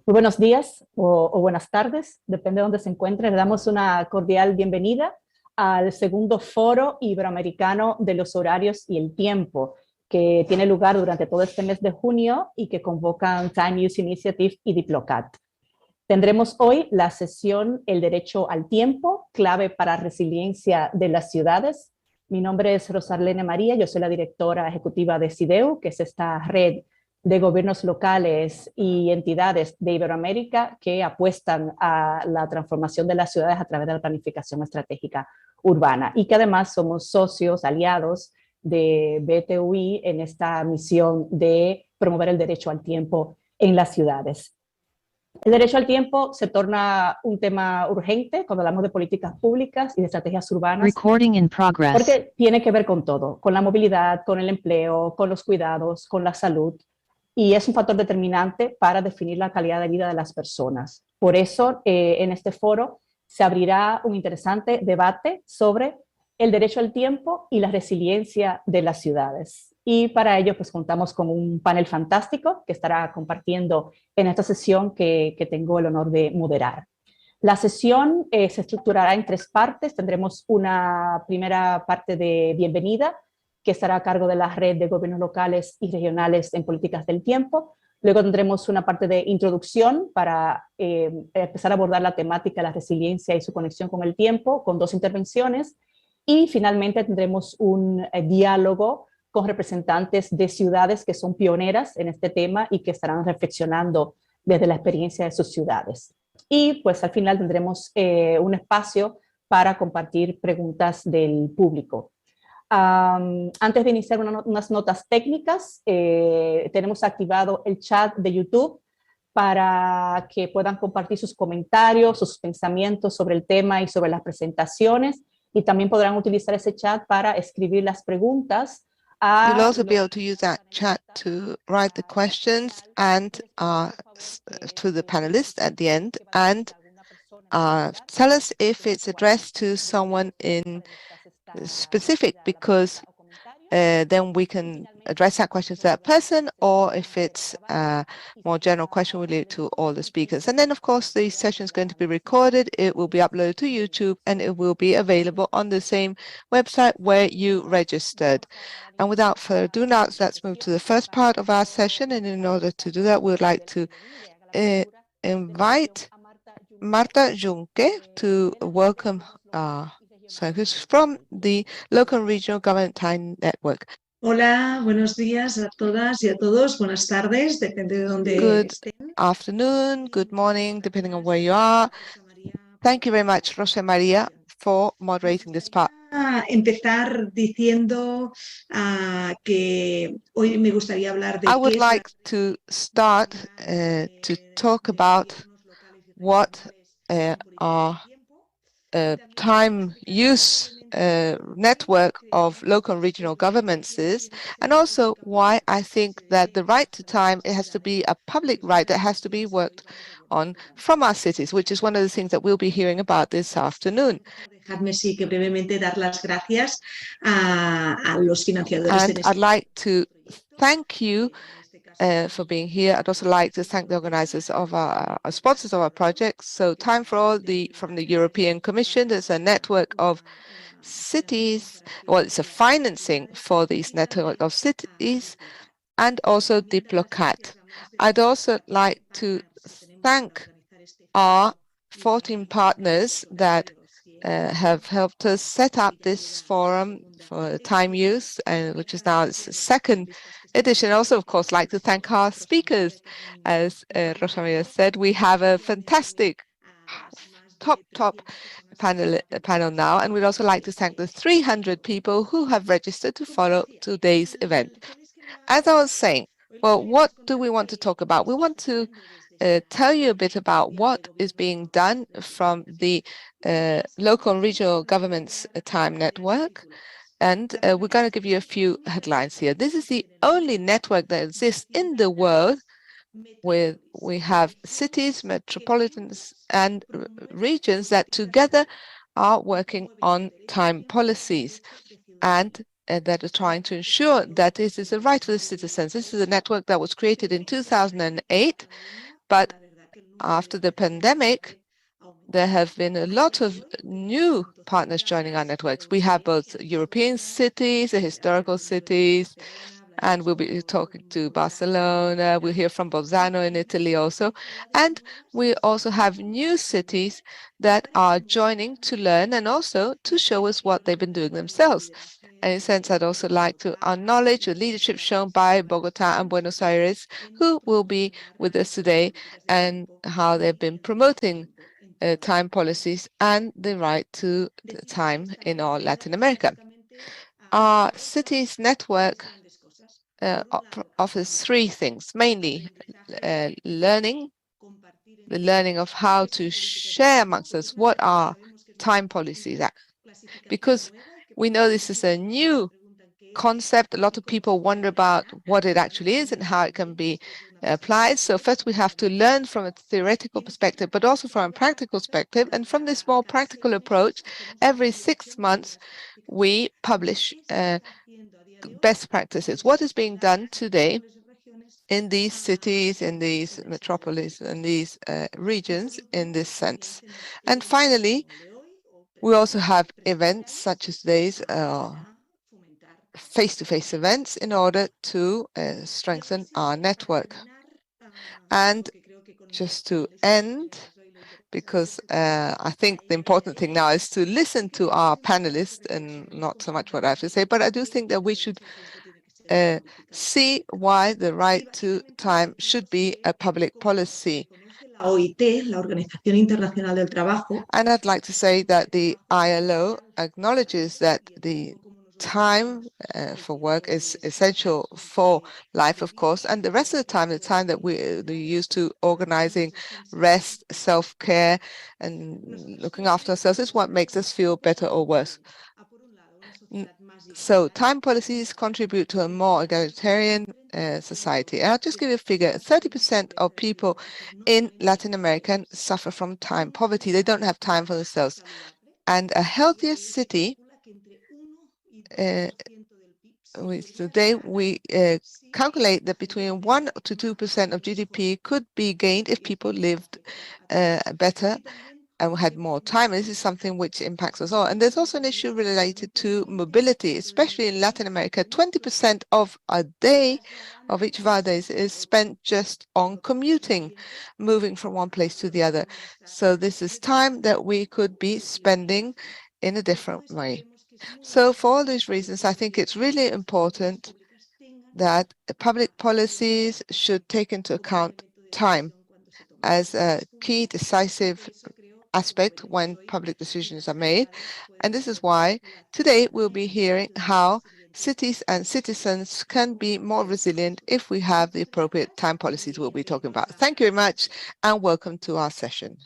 Muy buenos días o buenas tardes, depende de dónde se encuentre. Le damos una cordial bienvenida al segundo Foro Iberoamericano de los Horarios y el Tiempo, que tiene lugar durante todo este mes de junio y que convocan Time Use Initiative y Diplocat. Tendremos hoy la sesión El Derecho al Tiempo, clave para resiliencia de las ciudades. Mi nombre es Rosalene María, yo soy la directora ejecutiva de CIDEU, que es esta red de gobiernos locales y entidades de Iberoamérica que apuestan a la transformación de las ciudades a través de la planificación estratégica urbana y que además somos socios, aliados de BTUI en esta misión de promover el derecho al tiempo en las ciudades. El derecho al tiempo se torna un tema urgente cuando hablamos de políticas públicas y de estrategias urbanas, porque tiene que ver con todo, con la movilidad, con el empleo, con los cuidados, con la salud, y es un factor determinante para definir la calidad de vida de las personas. Por eso, en este foro se abrirá un interesante debate sobre el derecho al tiempo y la resiliencia de las ciudades. Y para ello, pues contamos con un panel fantástico que estará compartiendo en esta sesión que tengo el honor de moderar. La sesión se estructurará en 3 partes. Tendremos una primera parte de bienvenida, que estará a cargo de la red de gobiernos locales y regionales en políticas del tiempo. Luego tendremos una parte de introducción para empezar a abordar la temática de la resiliencia y su conexión con el tiempo, con 2 intervenciones. Y finalmente tendremos un diálogo con representantes de ciudades que son pioneras en este tema y que estarán reflexionando desde la experiencia de sus ciudades. Y pues al final tendremos un espacio para compartir preguntas del público. Antes de iniciar unas notas técnicas, tenemos activado el chat de YouTube para que puedan compartir sus comentarios, sus pensamientos sobre el tema y sobre las presentaciones, y también podrán utilizar ese chat para escribir las preguntas. You'll also be able to use that chat to write the questions and to the panelists at the end, and tell us if it's addressed to someone in specific, because then we can address that question to that person, or if it's a more general question, we'll leave it to all the speakers. And then, of course, the session is going to be recorded. It will be uploaded to YouTube, and it will be available on the same website where you registered. And without further ado, now let's move to the first part of our session. And in order to do that, we would like to invite Marta Junque to welcome who's from the Local Regional Government Time Network. Hola, buenos días a todas y a todos. Buenas tardes, depende de dónde estén. Good afternoon, good morning, depending on where you are. Thank you very much, Rosa Maria, for moderating this part. Empezar diciendo que hoy me gustaría hablar de I would like to start to talk about what are time use network of local and regional governments is, and also why I think that the right to time, it has to be a public right that has to be worked on from our cities, which is one of the things that we'll be hearing about this afternoon. Dejadme sí que brevemente dar las gracias a los financiadores de And I'd like to thank you for being here. I'd also like to thank the organizers of our sponsors of our project. So Time for All from the European Commission. There's a network of cities, well, it's a financing for these network of cities, and also Diplocat. I'd also like to thank our 14 partners that have helped us set up this forum for time use, and which is now its second edition. Also, of course, like to thank our speakers. As Rosa Maria said, we have a fantastic top panel now, and we'd also like to thank the 300 people who have registered to follow today's event. As I was saying, well, what do we want to talk about? We want to tell you a bit about what is being done from the local and regional governments time network. And we're going to give you a few headlines here. This is the only network that exists in the world where we have cities, metropolitans, and regions that together are working on time policies and that are trying to ensure that this is a right for the citizens. This is a network that was created in 2008, but after the pandemic, there have been a lot of new partners joining our networks. We have both European cities, the historical cities, and we'll be talking to Barcelona. We'll hear from Bolzano in Italy also. And we also have new cities that are joining to learn and also to show us what they've been doing themselves. And in a sense, I'd also like to acknowledge the leadership shown by Bogota and Buenos Aires, who will be with us today, and how they've been promoting time policies and the right to time in all Latin America. Our cities network offers three things, mainly learning, the learning of how to share amongst us what are time policies, because we know this is a new concept. A lot of people wonder about what it actually is and how it can be applied. So first we have to learn from a theoretical perspective, but also from a practical perspective. And from this more practical approach, every 6 months we publish best practices. What is being done today in these cities, in these metropolis, in these regions in this sense. And finally, we also have events such as these face-to-face events in order to strengthen our network. And just to end, because I think the important thing now is to listen to our panelists and not so much what I have to say, but I do think that we should see why the right to time should be a public policy. OIT, la Organización Internacional del Trabajo. And I'd like to say that the ILO acknowledges that the time for work is essential for life, of course, and the rest of the time that we use to organizing rest, self-care, and looking after ourselves is what makes us feel better or worse. So time policies contribute to a more egalitarian society. And I'll just give you a figure. 30% of people in Latin America suffer from time poverty. They don't have time for themselves. And a healthier city, today we calculate that between 1 to 2% of GDP could be gained if people lived better and had more time. And this is something which impacts us all. And there's also an issue related to mobility, especially in Latin America. 20% of a day, of each of our days, is spent just on commuting, moving from one place to the other. So this is time that we could be spending in a different way. So for all these reasons, I think it's really important that public policies should take into account time as a key decisive aspect when public decisions are made. And this is why today we'll be hearing how cities and citizens can be more resilient if we have the appropriate time policies we'll be talking about. Thank you very much and welcome to our session.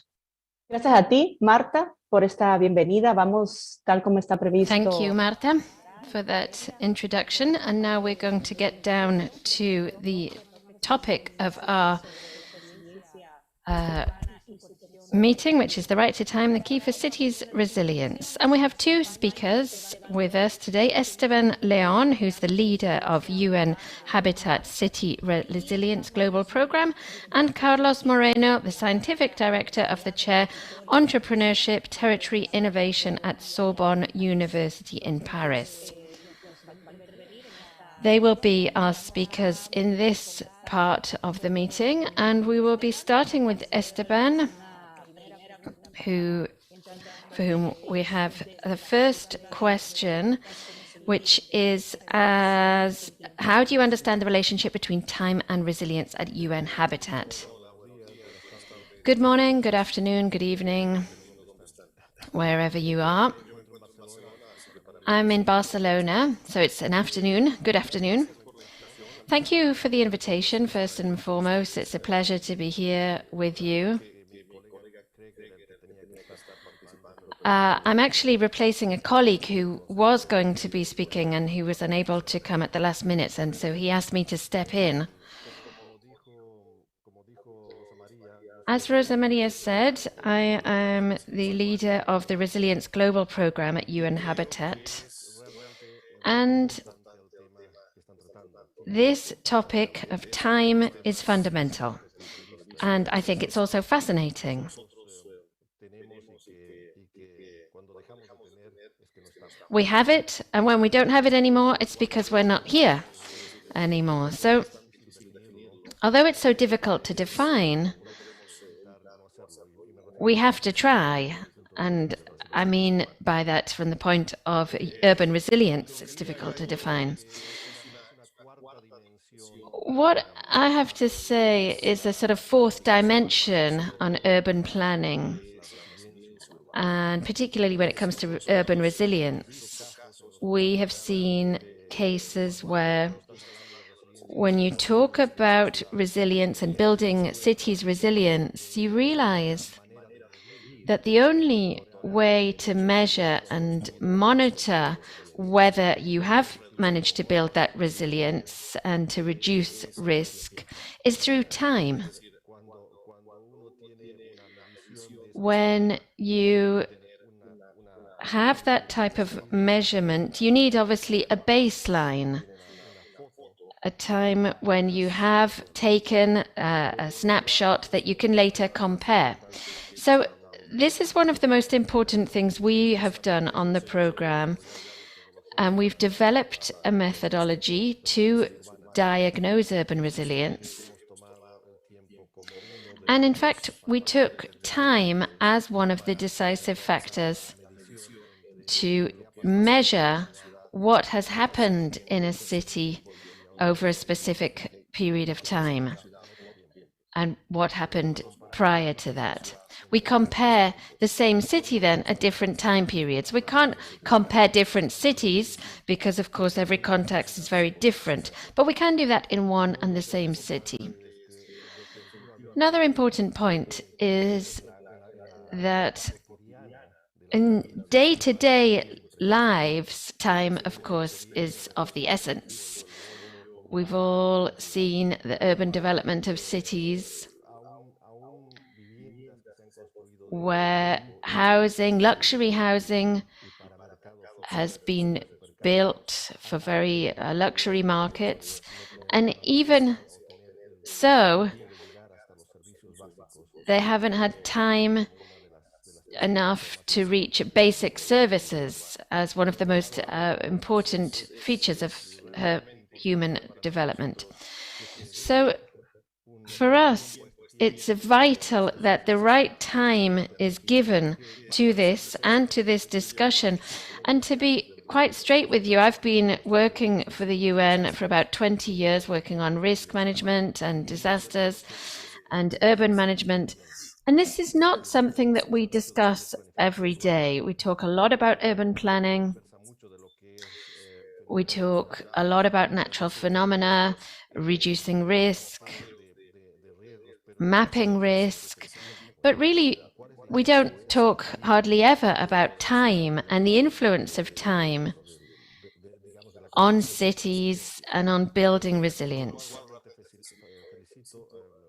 Gracias a ti, Marta. por esta bienvenida. Vamos, tal como está previsto. Thank you, Marta, for that introduction. And now we're going to get down to the topic of our meeting, which is the right to time, the key for cities resilience. And we have two speakers with us today, Esteban Leon, who's the leader of UN Habitat City Resilience Global Program, and Carlos Moreno, the scientific director of the Chair Entrepreneurship Territory Innovation at Sorbonne University in Paris. They will be our speakers in this part of the meeting, and we will be starting with Esteban, for whom we have the first question, which is how do you understand the relationship between time and resilience at UN Habitat? Good morning, good afternoon, good evening, wherever you are. I'm in Barcelona, so it's an afternoon. Good afternoon. Thank you for the invitation, first and foremost. It's a pleasure to be here with you. I'm actually replacing a colleague who was going to be speaking and who was unable to come at the last minute, and so he asked me to step in. As Rosa Maria said, I am the leader of the Resilience Global Program at UN Habitat, and this topic of time is fundamental, and I think it's also fascinating. We have it, and when we don't have it anymore, it's because we're not here anymore. So, although it's so difficult to define, we have to try. And I mean by that from the point of urban resilience, it's difficult to define. What I have to say is a sort of fourth dimension on urban planning, and particularly when it comes to urban resilience. We have seen cases where when you talk about resilience and building cities' resilience, you realize that the only way to measure and monitor whether you have managed to build that resilience and to reduce risk is through time. When you have that type of measurement, you need obviously a baseline, a time when you have taken a snapshot that you can later compare. So this is one of the most important things we have done on the program, and we've developed a methodology to diagnose urban resilience. And in fact, we took time as one of the decisive factors to measure what has happened in a city over a specific period of time and what happened prior to that. We compare the same city then at different time periods. We can't compare different cities because, of course, every context is very different, but we can do that in one and the same city. Another important point is that in day-to-day lives, time, of course, is of the essence. We've all seen the urban development of cities where housing, luxury housing, has been built for very luxury markets, and even so, they haven't had time enough to reach basic services as one of the most important features of human development. So for us, it's vital that the right time is given to this and to this discussion. And to be quite straight with you, I've been working for the UN for about 20 years, working on risk management and disasters and urban management. And this is not something that we discuss every day. We talk a lot about urban planning. We talk a lot about natural phenomena, reducing risk, mapping risk. But really, we don't talk hardly ever about time and the influence of time on cities and on building resilience.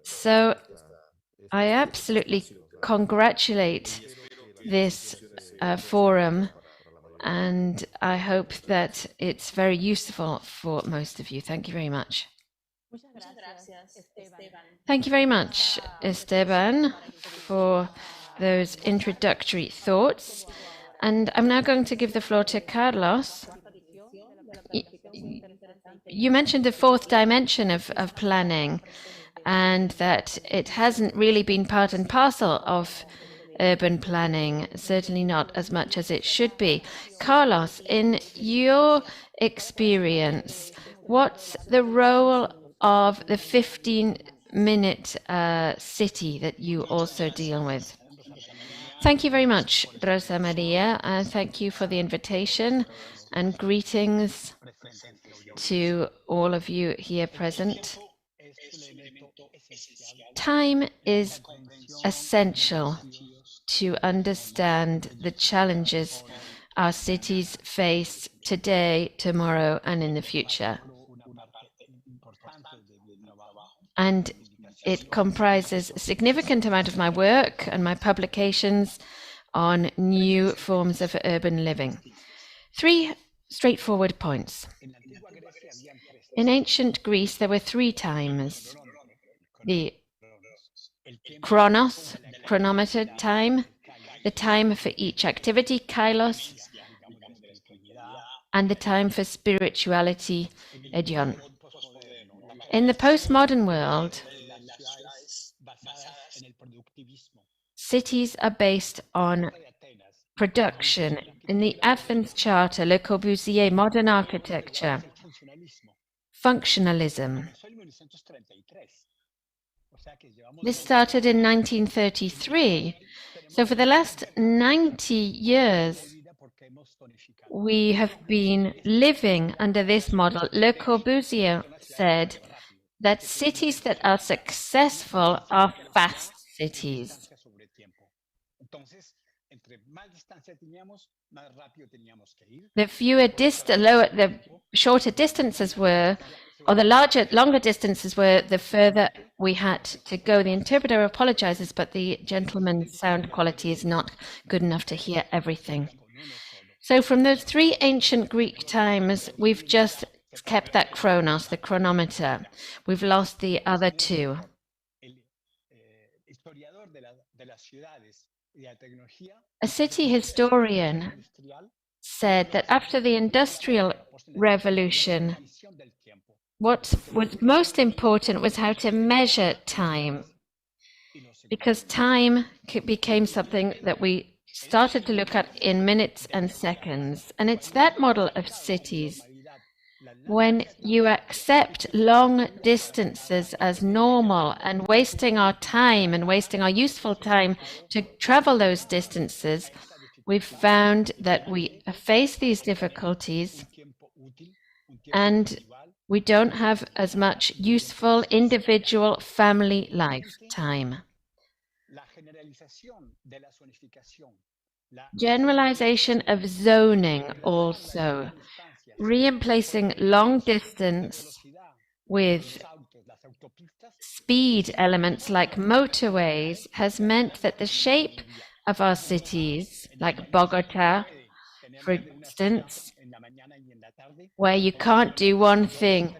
So I absolutely congratulate this forum, and I hope that it's very useful for most of you. Thank you very much. Thank you very much, Esteban, for those introductory thoughts. And I'm now going to give the floor to Carlos. You mentioned the fourth dimension of planning, and that it hasn't really been part and parcel of urban planning, certainly not as much as it should be. Carlos, in your experience, what's the role of the 15-minute city that you also deal with? Thank you very much, Rosa Maria, and thank you for the invitation, and greetings to all of you here present. Time is essential to understand the challenges our cities face today, tomorrow, and in the future. And it comprises a significant amount of my work and my publications on new forms of urban living. 3 straightforward points. In ancient Greece, there were 3 times: the chronos, chronometer time, the time for each activity, kairos, and the time for spirituality, edion. In the postmodern world, cities are based on production. In the Athens Charter, Le Corbusier, modern architecture, functionalism. This started in 1933. So for the last 90 years, we have been living under this model. Le Corbusier said that cities that are successful are fast cities. The shorter distances were, or the longer distances were, the further we had to go. The interpreter apologizes, but the gentleman's sound quality is not good enough to hear everything. So from those 3 ancient Greek times, we've just kept that chronos, the chronometer. We've lost the other 2. A city historian said that after the Industrial Revolution, what was most important was how to measure time, because time became something that we started to look at in minutes and seconds. And it's that model of cities. When you accept long distances as normal and wasting our time and wasting our useful time to travel those distances, we've found that we face these difficulties and we don't have as much useful individual family life time. Generalization of zoning also, reemplacing long distance with speed elements like motorways has meant that the shape of our cities, like Bogota, for instance, where you can't do one thing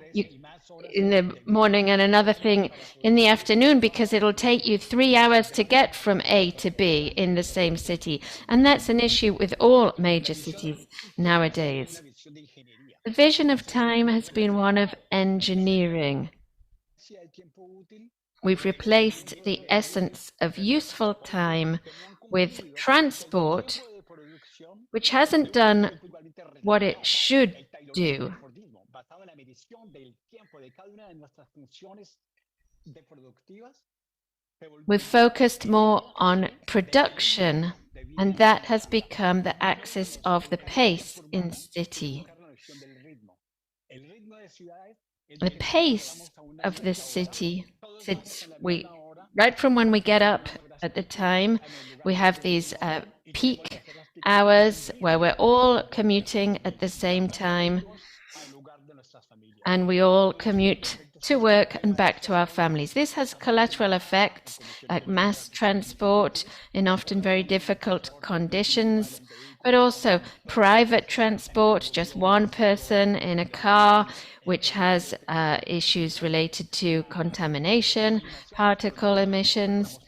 in the morning and another thing in the afternoon because it'll take you 3 hours to get from A to B in the same city. And that's an issue with all major cities nowadays. The vision of time has been one of engineering. We've replaced the essence of useful time with transport, which hasn't done what it should do. We've focused more on production, and that has become the axis of the pace in city. The pace of this city, right from when we get up at the time. We have these peak hours where we're all commuting at the same time, and we all commute to work and back to our families. This has collateral effects like mass transport in often very difficult conditions, but also private transport, just one person in a car, which has issues related to contamination, particle emissions,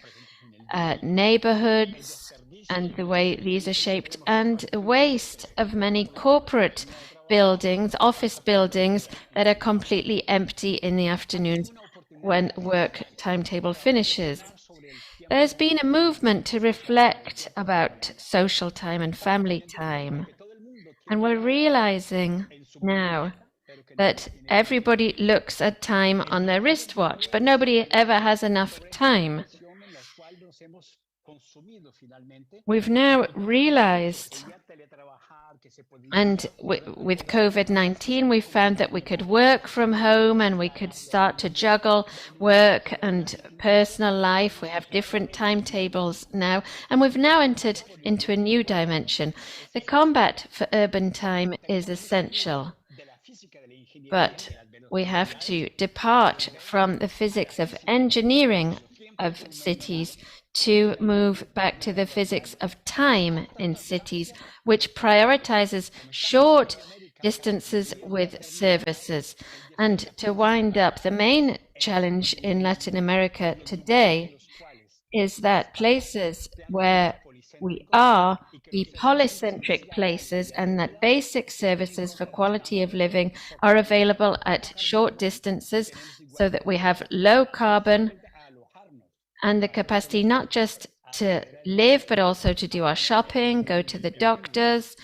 neighborhoods and the way these are shaped, and waste of many corporate buildings, office buildings that are completely empty in the afternoons when work timetable finishes. There's been a movement to reflect about social time and family time. And we're realizing now that everybody looks at time on their wristwatch, but nobody ever has enough time. We've now realized, and with COVID-19, we found that we could work from home and we could start to juggle work and personal life. We have different timetables now, and we've now entered into a new dimension. The combat for urban time is essential, but we have to depart from the physics of engineering of cities to move back to the physics of time in cities, which prioritizes short distances with services. And to wind up, the main challenge in Latin America today is that places where we are be polycentric places, and that basic services for quality of living are available at short distances, so that we have low carbon and the capacity not just to live, but also to do our shopping, go to the doctors,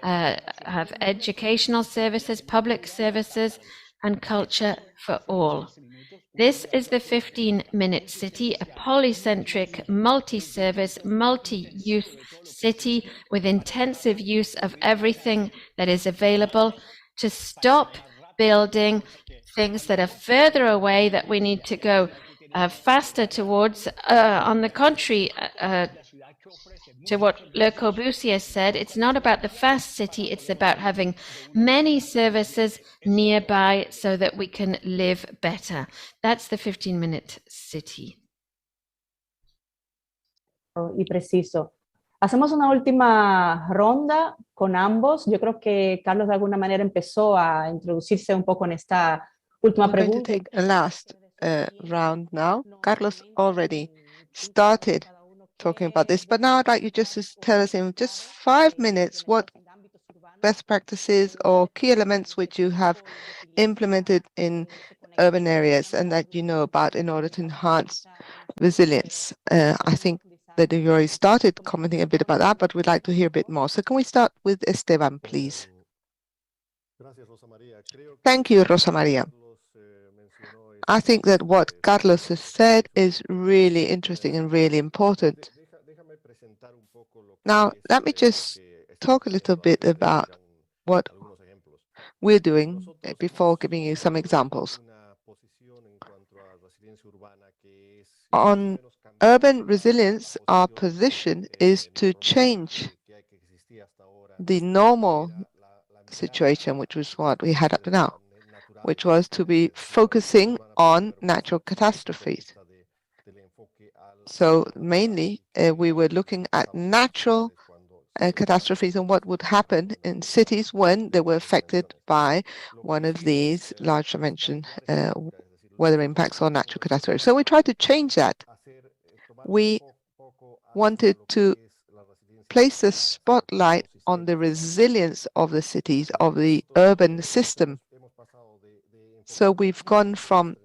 have educational services, public services, and culture for all. This is the 15-minute city, a polycentric, multi-service, multi-use city with intensive use of everything that is available, to stop building things that are further away that we need to go faster towards. On the contrary, to what Le Corbusier said, it's not about the fast city, it's about having many services nearby so that we can live better. That's the 15-minute city. Y preciso. Hacemos una última ronda con ambos. Yo creo que Carlos de alguna manera empezó a introducirse un poco en esta última pregunta. We're going to take a last round now. Carlos already started talking about this, but now I'd like you just to tell us in just 5 minutes what best practices or key elements which you have implemented in urban areas and that you know about in order to enhance resilience. I think that you already started commenting a bit about that, but we'd like to hear a bit more. So can we start with Esteban, please? Thank you, Rosa Maria. I think that what Carlos has said is really interesting and really important. Now, let me just talk a little bit about what we're doing before giving you some examples. On urban resilience, our position is to change the normal situation, which was what we had up to now, which was to be focusing on natural catastrophes. So mainly, we were looking at natural catastrophes and what would happen in cities when they were affected by one of these large dimension weather impacts or natural catastrophes. So we tried to change that. We wanted to place a spotlight on the resilience of the cities, of the urban system. So we've gone from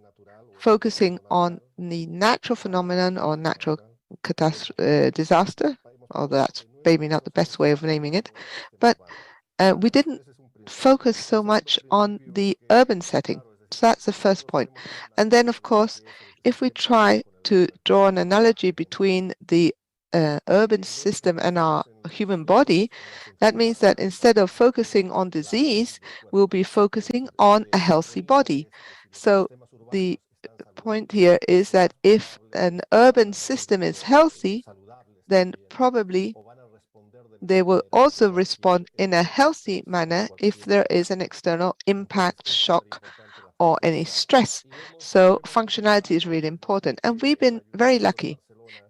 focusing on the natural phenomenon or natural disaster, although that's maybe not the best way of naming it, but we didn't focus so much on the urban setting. So that's the first point. And then, of course, if we try to draw an analogy between the urban system and our human body, that means that instead of focusing on disease, we'll be focusing on a healthy body. So the point here is that if an urban system is healthy, then probably they will also respond in a healthy manner if there is an external impact, shock, or any stress. So functionality is really important. And we've been very lucky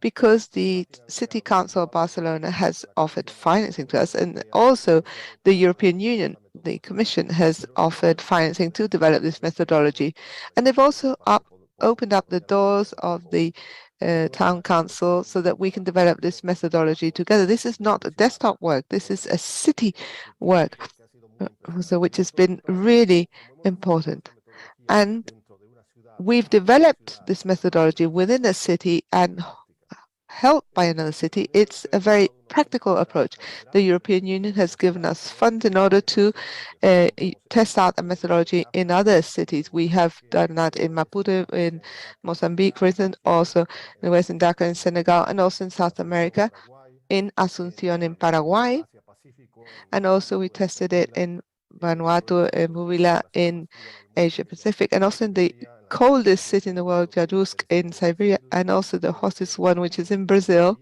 because the City Council of Barcelona has offered financing to us, and also the European Union, the Commission, has offered financing to develop this methodology. And they've also opened up the doors of the town council so that we can develop this methodology together. This is not a desktop work, this is a city work, so which has been really important. And we've developed this methodology within a city and helped by another city. It's a very practical approach. The European Union has given us funds in order to test out a methodology in other cities. We have done that in Maputo, in Mozambique, for instance, also in the West in Dakar in Senegal, and also in South America, in Asunción in Paraguay, and also we tested it in Vanuatu and Buvila in Asia Pacific, and also in the coldest city in the world, Yarusk in Siberia, and also the hottest one, which is in Brazil.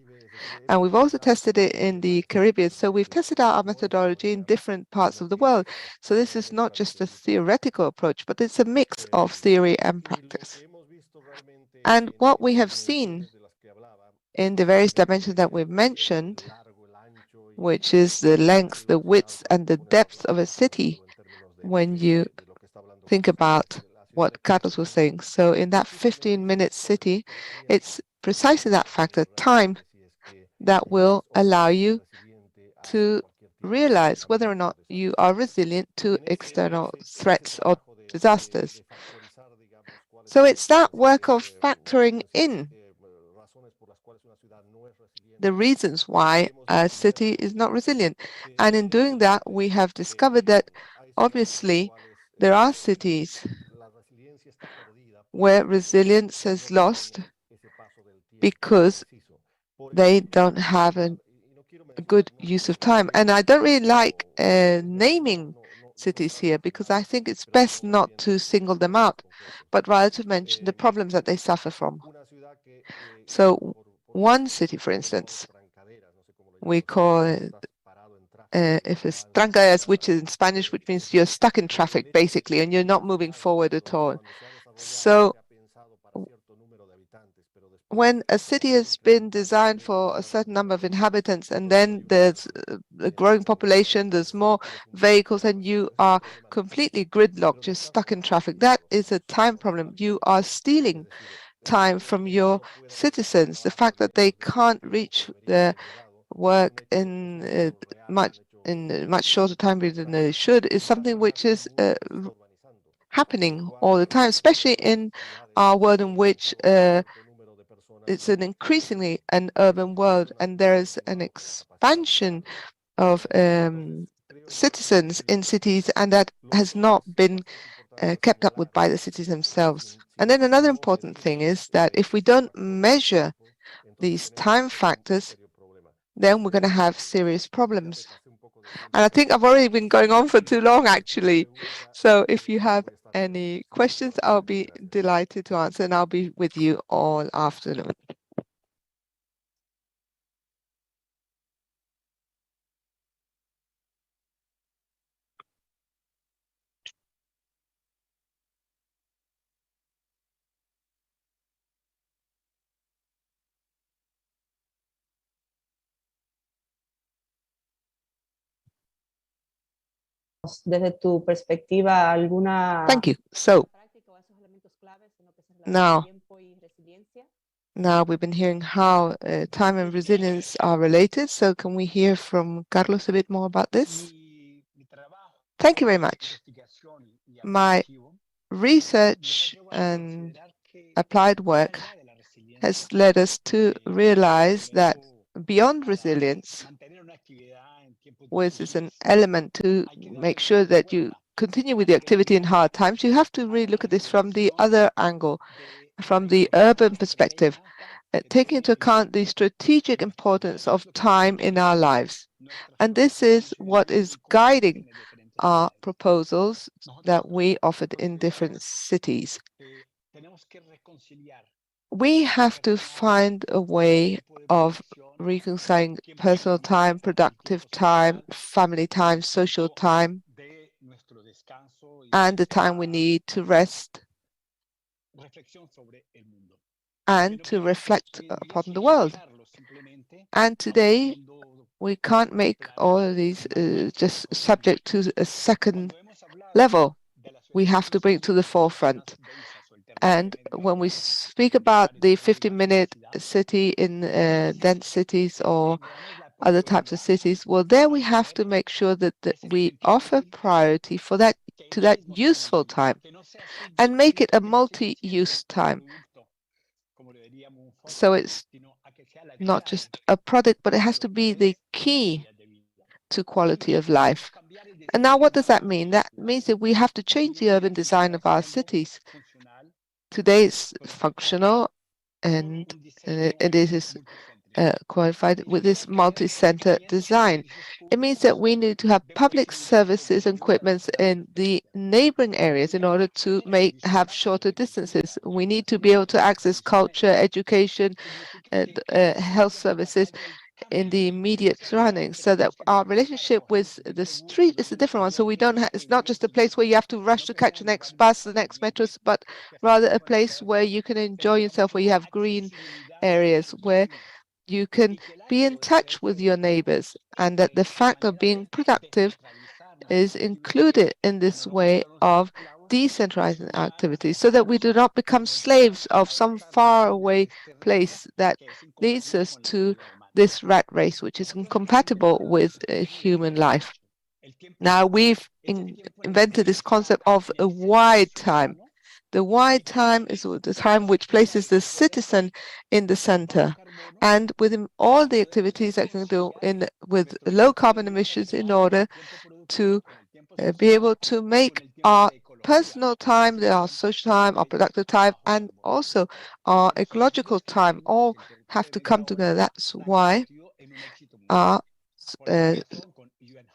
And we've also tested it in the Caribbean. So we've tested out our methodology in different parts of the world. So this is not just a theoretical approach, but it's a mix of theory and practice. And what we have seen in the various dimensions that we've mentioned, which is the length, the width, and the depth of a city, when you think about what Carlos was saying. So in that 15-minute city, it's precisely that factor, time, that will allow you to realize whether or not you are resilient to external threats or disasters. So it's that work of factoring in the reasons why a city is not resilient. And in doing that, we have discovered that obviously there are cities where resilience is lost because they don't have a good use of time. And I don't really like naming cities here because I think it's best not to single them out, but rather to mention the problems that they suffer from. So one city, for instance, we call it, if it's trancaderas, which is in Spanish, which means you're stuck in traffic, basically, and you're not moving forward at all. So when a city has been designed for a certain number of inhabitants and then there's a growing population, there's more vehicles, and you are completely gridlocked, just stuck in traffic, that is a time problem. You are stealing time from your citizens. The fact that they can't reach their work in much shorter time period than they should is something which is happening all the time, especially in our world in which it's an increasingly an urban world, and there is an expansion of citizens in cities, and that has not been kept up with by the cities themselves. And then another important thing is that if we don't measure these time factors, then we're going to have serious problems. And I think I've already been going on for too long, actually. So if you have any questions, I'll be delighted to answer, and I'll be with you all afternoon. Desde tu perspectiva, alguna... Thank you. So now we've been hearing how time and resilience are related. So can we hear from Carlos a bit more about this? Thank you very much. My research and applied work has led us to realize that beyond resilience, which is an element to make sure that you continue with the activity in hard times, you have to really look at this from the other angle, from the urban perspective, taking into account the strategic importance of time in our lives. And this is what is guiding our proposals that we offered in different cities. we have to find a way of reconciling personal time, productive time, family time, social time, and the time we need to rest and to reflect upon the world. And today, we can't make all of these just subject to a second level. We have to bring it to the forefront. And when we speak about the 50-minute city in dense cities or other types of cities, well, there we have to make sure that we offer priority for that to that useful time and make it a multi-use time. So it's not just a product, but it has to be the key to quality of life. And now what does that mean? That means that we have to change the urban design of our cities. Today it's functional and it is qualified with this multi-center design. It means that we need to have public services and equipments in the neighboring areas in order to have shorter distances. We need to be able to access culture, education, and health services in the immediate surroundings, so that our relationship with the street is a different one. So we don't it's not just a place where you have to rush to catch the next bus, the next metro, but rather a place where you can enjoy yourself, where you have green areas, where you can be in touch with your neighbors, and that the fact of being productive is included in this way of decentralizing activities, so that we do not become slaves of some faraway place that leads us to this rat race, which is incompatible with human life. Now, we've invented this concept of a wide time. The wide time is the time which places the citizen in the center, and within all the activities that can do with low carbon emissions in order to be able to make our personal time, our social time, our productive time, and also our ecological time all have to come together. That's why our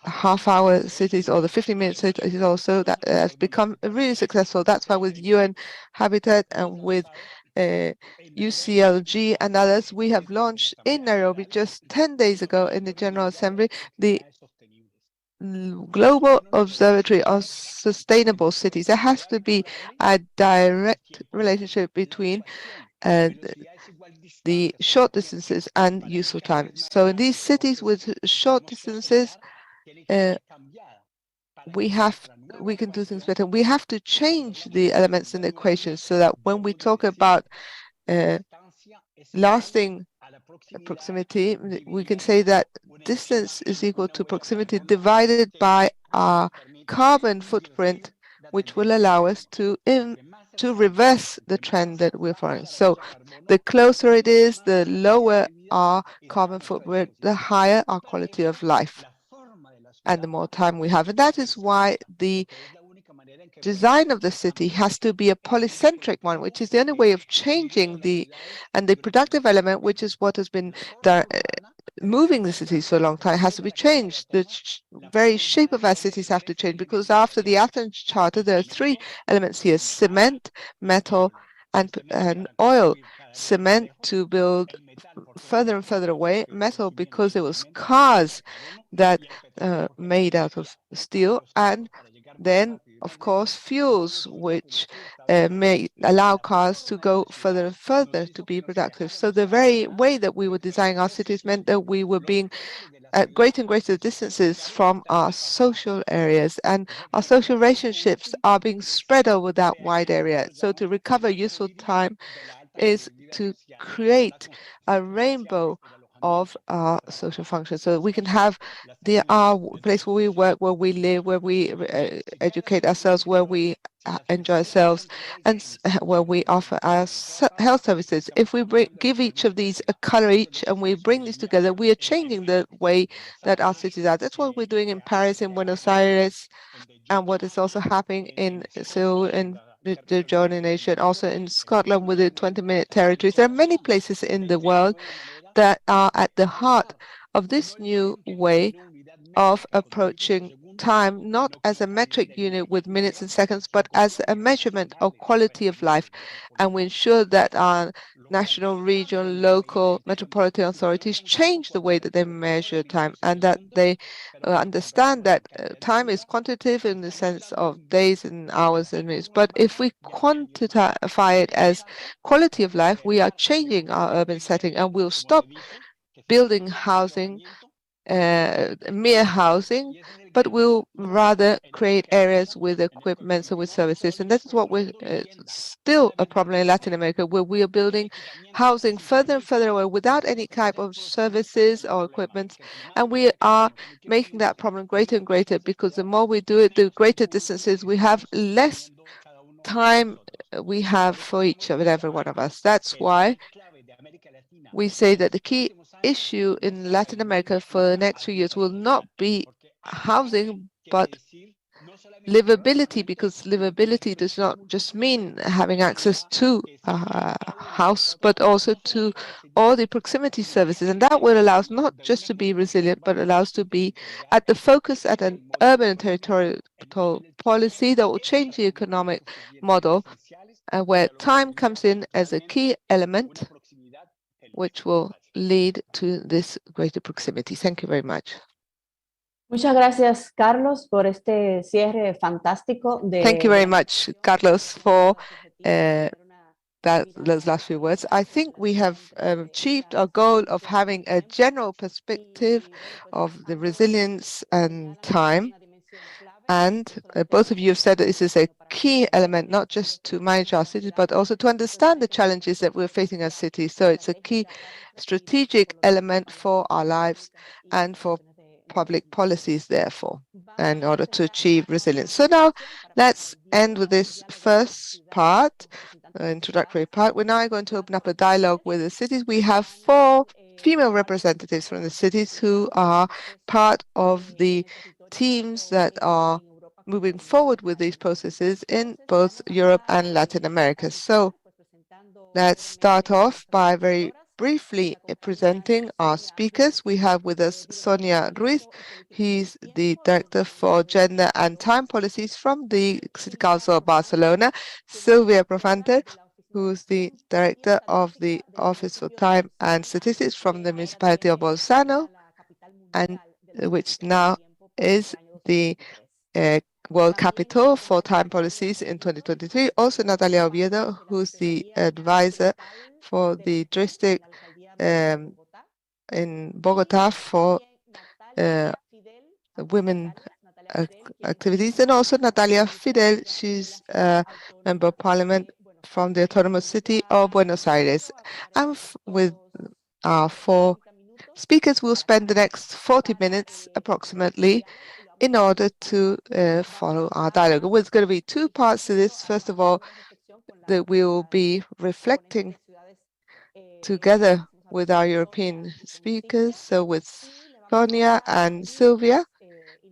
half-hour cities or the 50-minute cities also that has become really successful. That's why with UN Habitat and with UCLG and others, we have launched in Nairobi just 10 days ago in the General Assembly the Global Observatory of Sustainable Cities. There has to be a direct relationship between the short distances and useful time. So in these cities with short distances, we can do things better. We have to change the elements in the equation so that when we talk about lasting proximity, we can say that distance is equal to proximity divided by our carbon footprint, which will allow us to reverse the trend that we're following. So the closer it is, the lower our carbon footprint, the higher our quality of life, and the more time we have. And that is why the design of the city has to be a polycentric one, which is the only way of changing the productive element, which is what has been moving the cities for a long time, has to be changed. The very shape of our cities have to change, because after the Athens Charter, there are three elements here: cement, metal, and oil. Cement to build further and further away, metal because it was cars that made out of steel, and then of course fuels which may allow cars to go further and further to be productive. So the very way that we were designing our cities meant that we were being at greater and greater distances from our social areas, and our social relationships are being spread over that wide area. So to recover useful time is to create a rainbow of our social functions, so that we can have our place where we work, where we live, where we educate ourselves, where we enjoy ourselves, and where we offer our health services. If we give each of these a color each, and we bring these together, we are changing the way that our cities are. That's what we're doing in Paris, in Buenos Aires, and what is also happening in Seoul, in the Jordan nation, also in Scotland with the 20-minute territories. There are many places in the world that are at the heart of this new way of approaching time not as a metric unit with minutes and seconds, but as a measurement of quality of life. And we ensure that our national, regional, local, metropolitan authorities change the way that they measure time, and that they understand that time is quantitative in the sense of days and hours and minutes. But if we quantify it as quality of life, we are changing our urban setting, and we'll stop building housing, mere housing, but we'll rather create areas with equipment and with services. And this is what we're still a problem in Latin America, where we are building housing further and further away without any type of services or equipment. And we are making that problem greater and greater, because the more we do it, the greater distances we have, less time we have for each and every one of us. That's why we say that the key issue in Latin America for the next few years will not be housing, but livability, because livability does not just mean having access to a house, but also to all the proximity services. And that will allow us not just to be resilient, but allows to be at the focus at an urban and territorial policy that will change the economic model, where time comes in as a key element, which will lead to this greater proximity. Thank you very much. Muchas gracias, Carlos, por este cierre fantástico. Thank you very much, Carlos, for those last few words. I think we have achieved our goal of having a general perspective of the resilience and time. And both of you have said that this is a key element, not just to manage our cities, but also to understand the challenges that we're facing as cities. So it's a key strategic element for our lives and for public policies, therefore, in order to achieve resilience. So now let's end with this first part, introductory part. We're now going to open up a dialogue with the cities. We have 4 female representatives from the cities who are part of the teams that are moving forward with these processes in both Europe and Latin America. So let's start off by very briefly presenting our speakers. We have with us Sonia Ruiz. He's the Director for Gender and Time Policies from the City Council of Barcelona. Silvia Profante, who's the Director of the Office for Time and Statistics from the Municipality of Bolzano, and which now is the World Capital for Time Policies in 2023. Also Natalia Oviedo, who's the advisor for the district in Bogota for women activities. And also Natalia Fidel, she's a member of parliament from the Autonomous City of Buenos Aires. And with our 4 speakers, we'll spend the next 40 minutes approximately in order to follow our dialogue. There's going to be 2 parts to this. First of all, that we will be reflecting together with our European speakers, so with Sonia and Silvia,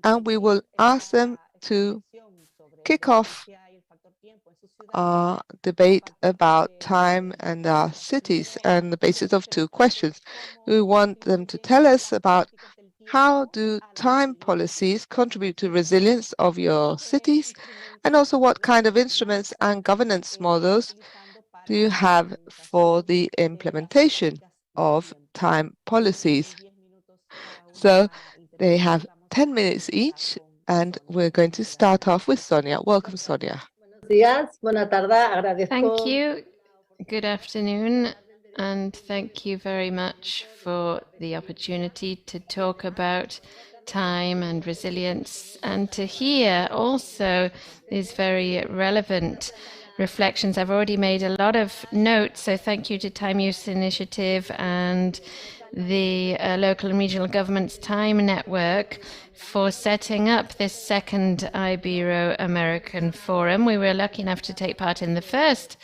and we will ask them to kick off our debate about time and our cities on the basis of 2 questions. We want them to tell us about how do time policies contribute to resilience of your cities, and also what kind of instruments and governance models do you have for the implementation of time policies. So they have 10 minutes each, and we're going to start off with Sonia. Welcome, Sonia. Thank you. Good afternoon. And thank you very much for the opportunity to talk about time and resilience, and to hear also these very relevant reflections. I've already made a lot of notes, so thank you to Time Use Initiative and the local and regional governments Time Network for setting up this second Ibero-American Forum. We were lucky enough to take part in the first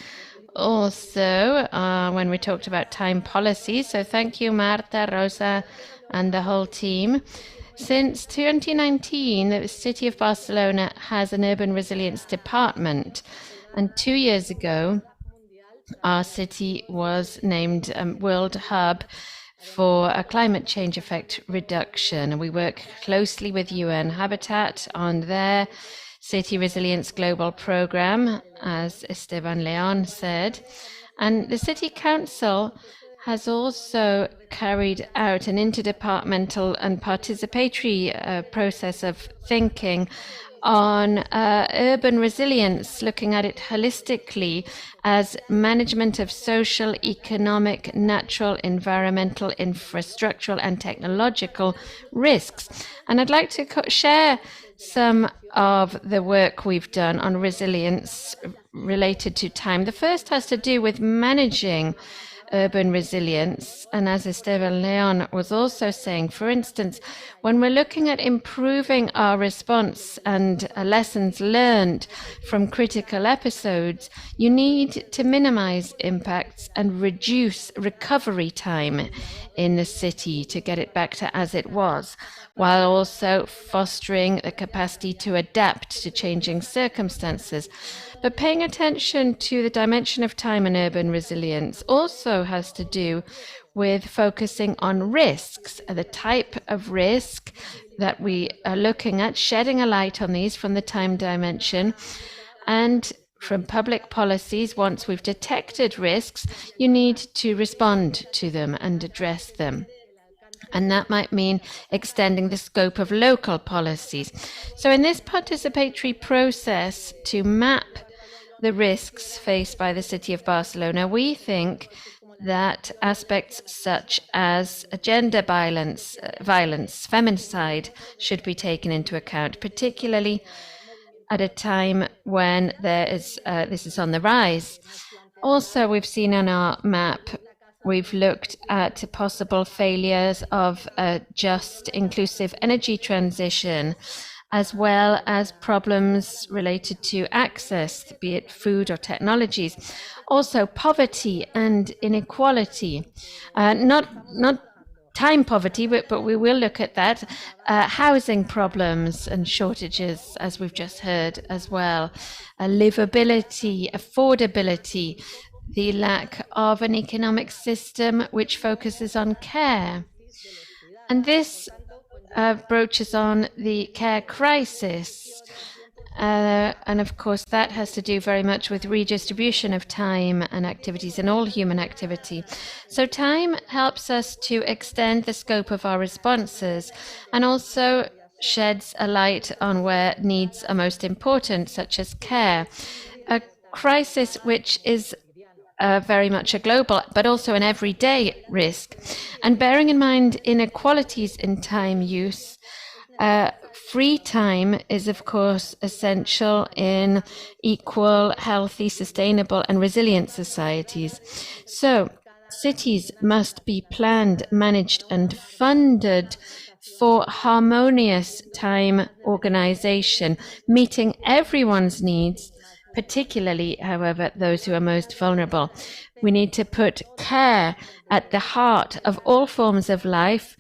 also when we talked about time policy. So thank you, Marta, Rosa, and the whole team. Since 2019, the City of Barcelona has an urban resilience department. And 2 years ago, our city was named World Hub for a climate change effect reduction. We work closely with UN Habitat on their City Resilience Global Program, as Esteban Leon said. And the City Council has also carried out an interdepartmental and participatory process of thinking on urban resilience, looking at it holistically as management of social, economic, natural, environmental, infrastructural, and technological risks. And I'd like to share some of the work we've done on resilience related to time. The first has to do with managing urban resilience. And as Esteban Leon was also saying, for instance, when we're looking at improving our response and lessons learned from critical episodes, you need to minimize impacts and reduce recovery time in the city to get it back to as it was, while also fostering the capacity to adapt to changing circumstances. But paying attention to the dimension of time and urban resilience also has to do with focusing on risks, the type of risk that we are looking at, shedding a light on these from the time dimension, and from public policies. Once we've detected risks, you need to respond to them and address them. And that might mean extending the scope of local policies. So in this participatory process to map the risks faced by the city of Barcelona, we think that aspects such as gender violence, feminicide should be taken into account, particularly at a time when this is on the rise. Also, we've seen on our map, we've looked at possible failures of a just, inclusive energy transition, as well as problems related to access, be it food or technologies. Also, poverty and inequality, not time poverty, but we will look at that. Housing problems and shortages, as we've just heard as well. Livability, affordability, the lack of an economic system which focuses on care. And this broaches on the care crisis. And of course, that has to do very much with redistribution of time and activities and all human activity. So time helps us to extend the scope of our responses and also sheds a light on where needs are most important, such as care. A crisis which is very much a global, but also an everyday risk. And bearing in mind inequalities in time use, free time is, of course, essential in equal, healthy, sustainable, and resilient societies. So cities must be planned, managed, and funded for harmonious time organization, meeting everyone's needs, particularly, however, those who are most vulnerable. We need to put care at the heart of all forms of life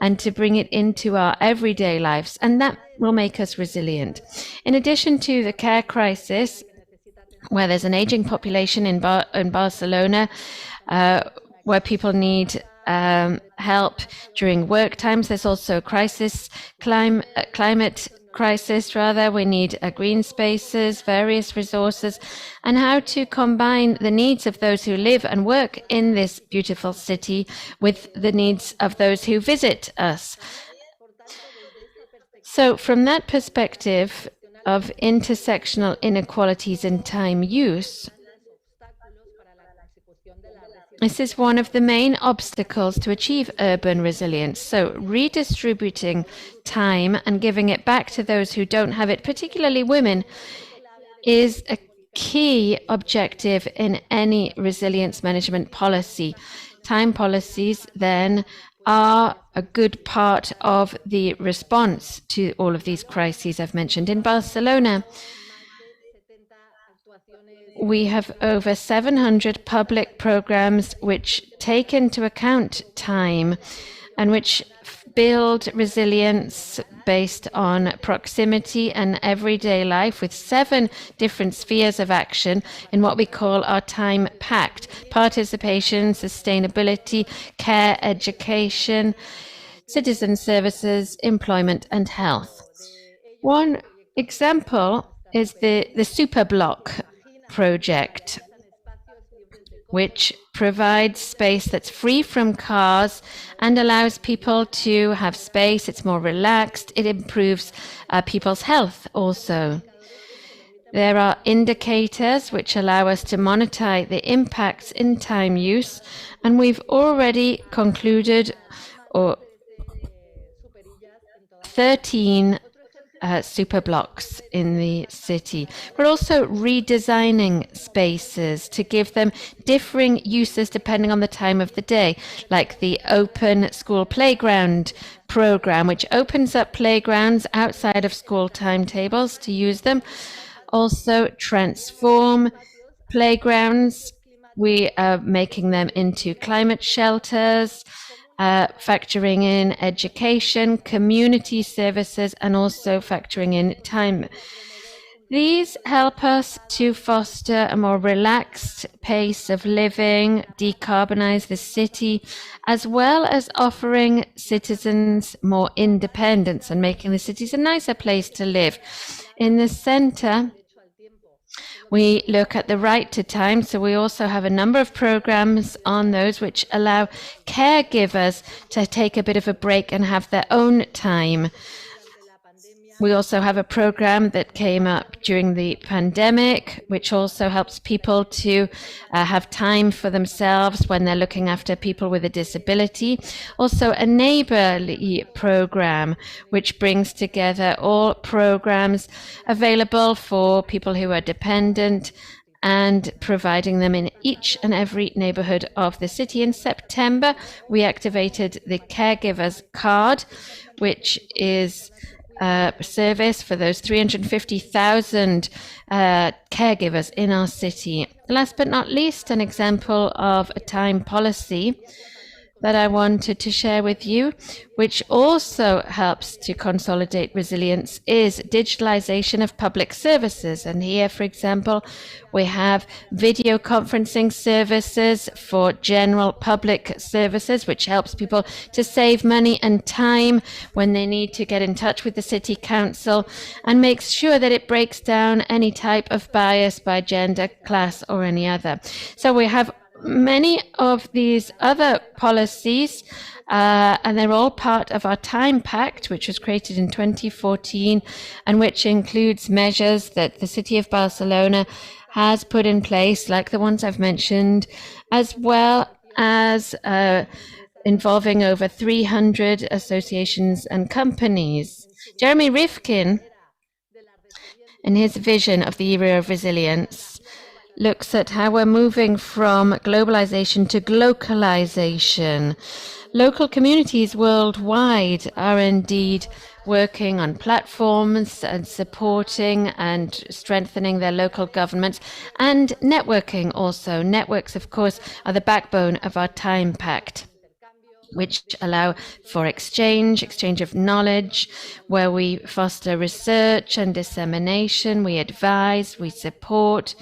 and to bring it into our everyday lives, and that will make us resilient. In addition to the care crisis, where there's an aging population in Barcelona, where people need help during work times, there's also a crisis, climate crisis rather. We need green spaces, various resources, and how to combine the needs of those who live and work in this beautiful city with the needs of those who visit us. So from that perspective of intersectional inequalities in time use, this is one of the main obstacles to achieve urban resilience. So redistributing time and giving it back to those who don't have it, particularly women, is a key objective in any resilience management policy. Time policies then are a good part of the response to all of these crises I've mentioned. In Barcelona, we have over 700 public programs which take into account time and which build resilience based on proximity and everyday life with 7 different spheres of action in what we call our Time Pact: participation, sustainability, care, education, citizen services, employment, and health. One example is the Superblock project, which provides space that's free from cars and allows people to have space. It's more relaxed. It improves people's health also. There are indicators which allow us to monitor the impacts in time use, and we've already concluded 13 super blocks in the city. We're also redesigning spaces to give them differing uses depending on the time of the day, like the Open School Playground program, which opens up playgrounds outside of school timetables to use them. Also transform playgrounds. We are making them into climate shelters, factoring in education, community services, and also factoring in time. These help us to foster a more relaxed pace of living, decarbonize the city, as well as offering citizens more independence and making the cities a nicer place to live. In the center, we look at the right to time, so we also have a number of programs on those which allow caregivers to take a bit of a break and have their own time. We also have a program that came up during the pandemic, which also helps people to have time for themselves when they're looking after people with a disability. Also a neighborly program, which brings together all programs available for people who are dependent and providing them in each and every neighborhood of the city. In September, we activated the Caregivers Card, which is service for those 350,000 caregivers in our city. Last but not least, an example of a time policy that I wanted to share with you, which also helps to consolidate resilience, is digitalization of public services. And here, for example, we have video conferencing services for general public services, which helps people to save money and time when they need to get in touch with the city council, and makes sure that it breaks down any type of bias by gender, class, or any other. So we have many of these other policies, and they're all part of our Time Pact, which was created in 2014, and which includes measures that the city of Barcelona has put in place, like the ones I've mentioned, as well as involving over 300 associations and companies. Jeremy Rifkin, in his vision of the era of resilience, looks at how we're moving from globalization to glocalization. Local communities worldwide are indeed working on platforms and supporting and strengthening their local governments, and networking also. Networks, of course, are the backbone of our Time Pact, which allow for exchange of knowledge, where we foster research and dissemination, we advise, we support,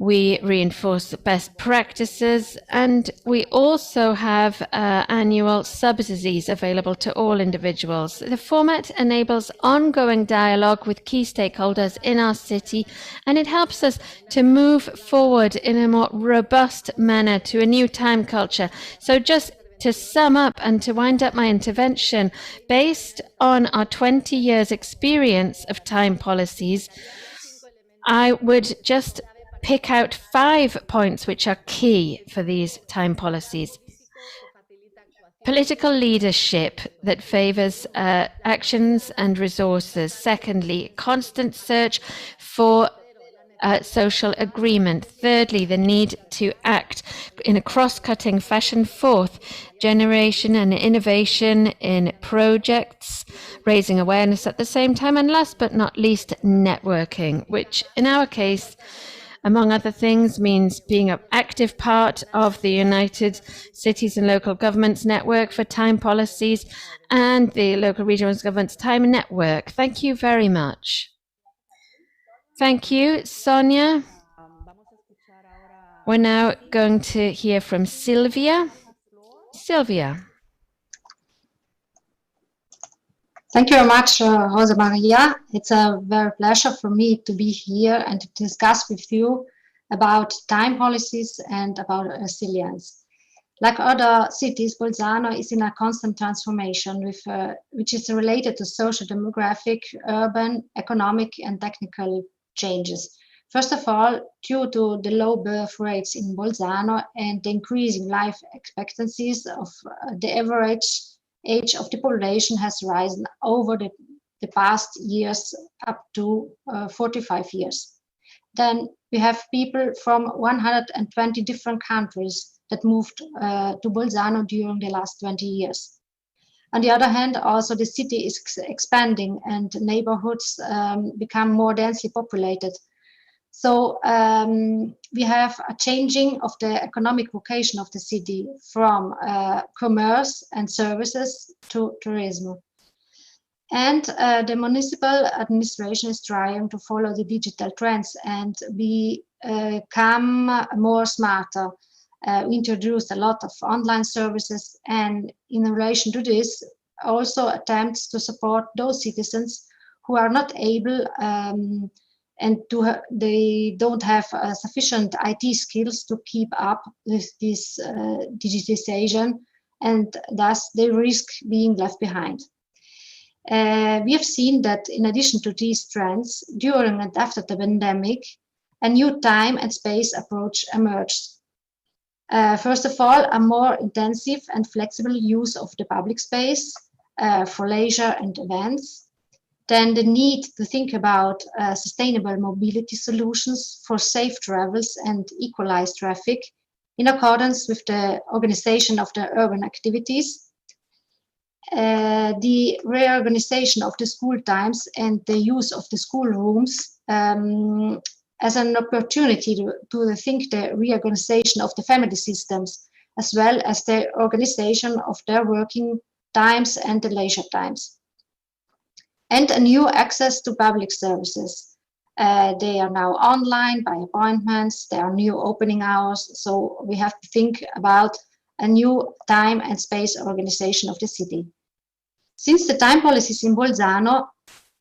we reinforce best practices, and we also have annual subsidies available to all individuals. The format enables ongoing dialogue with key stakeholders in our city, and it helps us to move forward in a more robust manner to a new time culture. So just to sum up and to wind up my intervention, based on our 20 years experience of time policies, I would just pick out 5 points which are key for these time policies. Political leadership that favors actions and resources. Secondly, constant search for social agreement. Thirdly, the need to act in a cross-cutting fashion. Fourth, generation and innovation in projects, raising awareness at the same time. And last but not least, networking, which in our case, among other things, means being active active part of the United Cities and Local Governments Network for Time Policies and the Local Regional Governments Time Network. Thank you very much. Thank you, Sonia. We're now going to hear from Silvia. Silvia. Thank you very much, Rosa Maria. It's a very pleasure for me to be here and to discuss with you about time policies and about resilience. Like other cities, Bolzano is in a constant transformation, which is related to social, demographic, urban, economic, and technical changes. First of all, due to the low birth rates in Bolzano and the increasing life expectancies of the average age of the population has risen over the past years up to 45 years. Then we have people from 120 different countries that moved to Bolzano during the last 20 years. On the other hand, also the city is expanding and neighborhoods become more densely populated. So we have a changing of the economic vocation of the city from commerce and services to tourism. And the municipal administration is trying to follow the digital trends and become more smarter. We introduced a lot of online services, and in relation to this, also attempts to support those citizens who are not able and they don't have sufficient IT skills to keep up with this digitization, and thus they risk being left behind. We have seen that in addition to these trends, during and after the pandemic, a new time and space approach emerged. First of all, a more intensive and flexible use of the public space for leisure and events. Then the need to think about sustainable mobility solutions for safe travels and equalized traffic in accordance with the organization of the urban activities. The reorganization of the school times and the use of the school rooms as an opportunity to think the reorganization of the family systems, as well as the organization of their working times and the leisure times. And a new access to public services. They are now online by appointments, there are new opening hours, so we have to think about a new time and space organization of the city. Since the time policies in Bolzano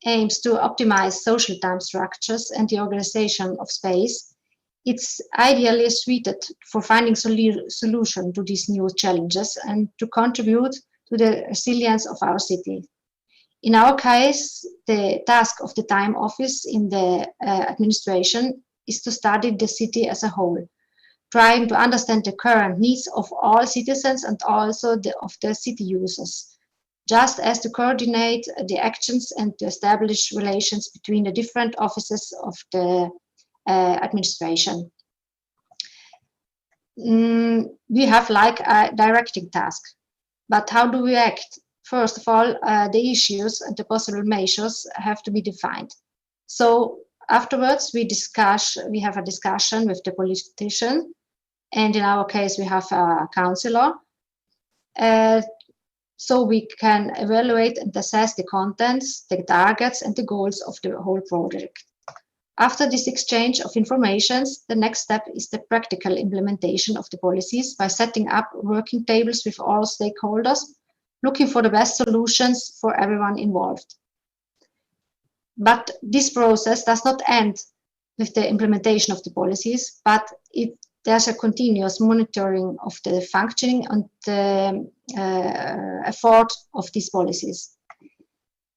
aims to optimize social time structures and the organization of space, it's ideally suited for finding solution to these new challenges and to contribute to the resilience of our city. In our case, the task of the Time Office in the administration is to study the city as a whole, trying to understand the current needs of all citizens and also of the city users, just as to coordinate the actions and to establish relations between the different offices of the administration. We have like a directing task, but how do we act? First of all, the issues and the possible measures have to be defined. So afterwards, we have a discussion with the politician, and in our case, we have a councillor. So we can evaluate and assess the contents, the targets, and the goals of the whole project. After this exchange of information, the next step is the practical implementation of the policies by setting up working tables with all stakeholders, looking for the best solutions for everyone involved. But this process does not end with the implementation of the policies, but there's a continuous monitoring of the functioning and the effort of these policies.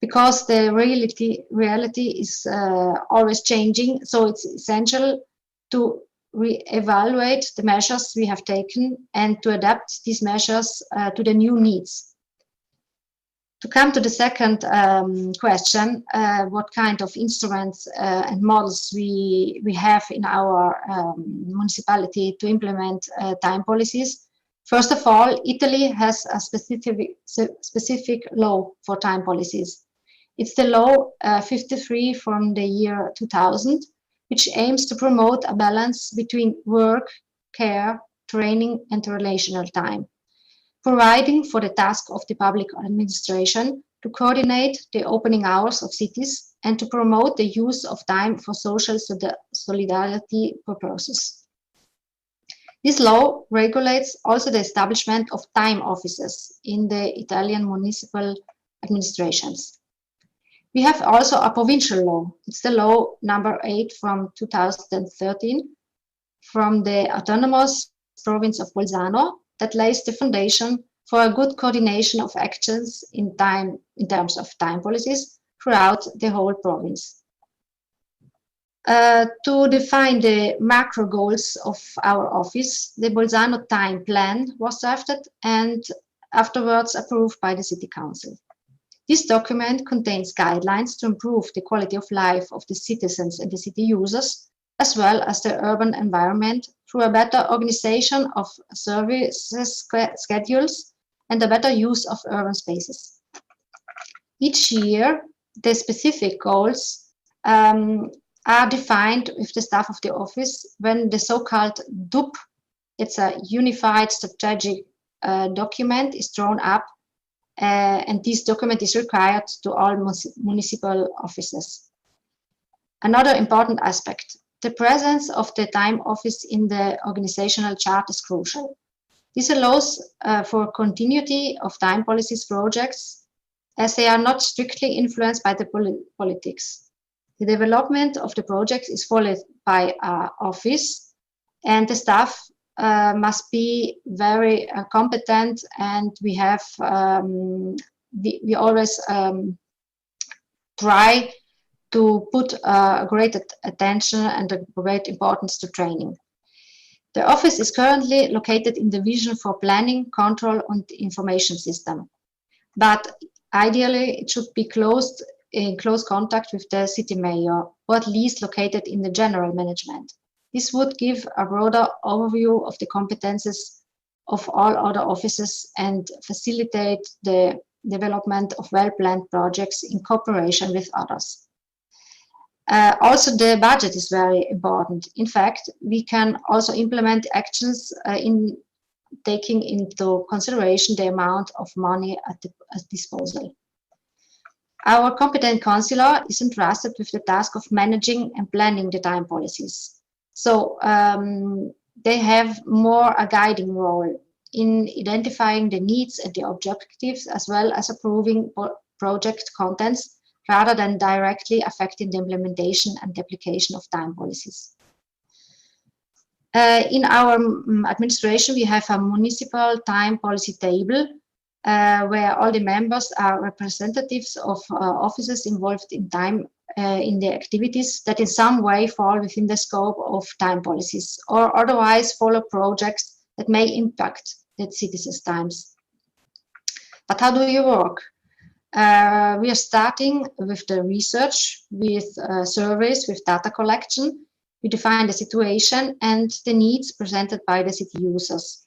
Because the reality is always changing, so it's essential to re-evaluate the measures we have taken and to adapt these measures to the new needs. To come to the second question, what kind of instruments and models we have in our municipality to implement time policies. First of all, Italy has a specific law for time policies. It's the law 53 from the year 2000, which aims to promote a balance between work, care, training, and relational time, providing for the task of the public administration to coordinate the opening hours of cities and to promote the use of time for social solidarity purposes. This law regulates also the establishment of time offices in the Italian municipal administrations. We have also a provincial law. It's the law number 8 from 2013 from the autonomous province of Bolzano that lays the foundation for a good coordination of actions in terms of time policies throughout the whole province. To define the macro goals of our office, the Bolzano Time Plan was drafted and afterwards approved by the City Council. This document contains guidelines to improve the quality of life of the citizens and the city users, as well as the urban environment through a better organization of services schedules and a better use of urban spaces. Each year, the specific goals are defined with the staff of the office when the so-called DUP, it's a unified strategic document, is drawn up, and this document is required to all municipal offices. Another important aspect, the presence of the time office in the organizational chart is crucial. This allows for continuity of time policies projects as they are not strictly influenced by the politics. The development of the project is followed by our office, and the staff must be very competent, and we have we always try to put great attention and a great importance to training. The office is currently located in the Division for Planning, Control and Information System, but ideally it should be in close contact with the city mayor, or at least located in the general management. This would give a broader overview of the competences of all other offices and facilitate the development of well-planned projects in cooperation with others. Also, the budget is very important. In fact, we can also implement actions in taking into consideration the amount of money at disposal. Our competent councillor is entrusted with the task of managing and planning the time policies. So they have more a guiding role in identifying the needs and the objectives, as well as approving project contents, rather than directly affecting the implementation and application of time policies. In our administration, we have a municipal time policy table where all the members are representatives of offices involved in time in the activities that in some way fall within the scope of time policies or otherwise follow projects that may impact the citizens' times. But how do you work? We are starting with the research, with surveys, with data collection. We define the situation and the needs presented by the city users.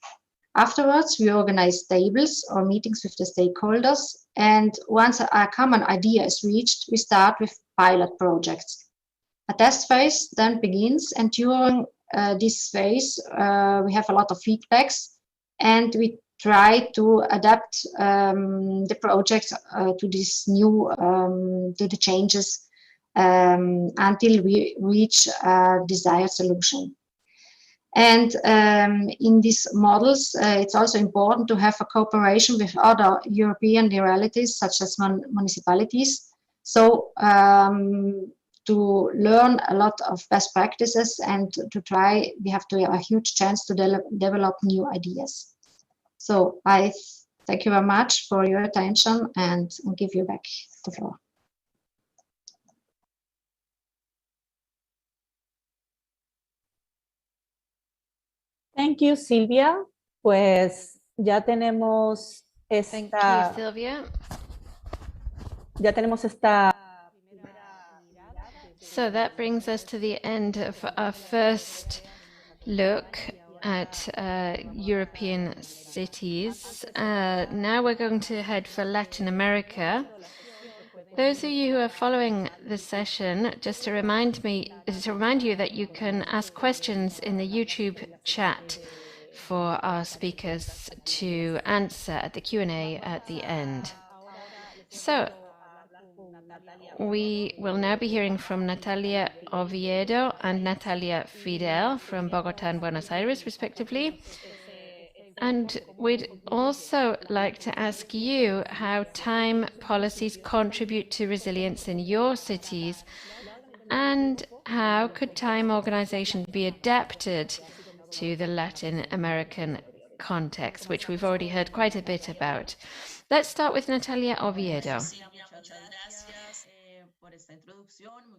Afterwards, we organize tables or meetings with the stakeholders, and once a common idea is reached, we start with pilot projects. A test phase then begins, and during this phase, we have a lot of feedbacks, and we try to adapt the project to this new, to the changes until we reach a desired solution. And in these models, it's also important to have a cooperation with other European realities, such as municipalities. So to learn a lot of best practices and to try, we have to have a huge chance to develop new ideas. So I thank you very much for your attention, and I'll give you back the floor. Thank you, Silvia. Pues ya tenemos Thank you, Silvia. Ya tenemos esta. So that brings us to the end of our first look at European cities. Now we're going to head for Latin America, Those of you who are following the session, just to remind you that you can ask questions in the YouTube chat for our speakers to answer at the Q&A at the end. So, we will now be hearing from Natalia Oviedo and Natalia Fidel from Bogotá and Buenos Aires, respectively. And we'd also like to ask you how time policies contribute to resilience in your cities, and how could time organization be adapted to the Latin American context, which we've already heard quite a bit about. Let's start with Natalia Oviedo.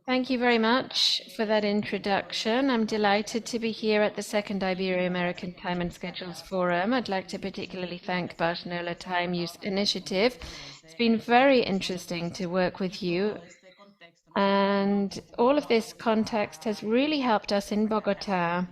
Thank you very much for that introduction. I'm delighted to be here at the second Ibero-American Time and Schedules Forum. I'd like to particularly thank Barcelona Time Use Initiative. It's been very interesting to work with you. And all of this context has really helped us in Bogotá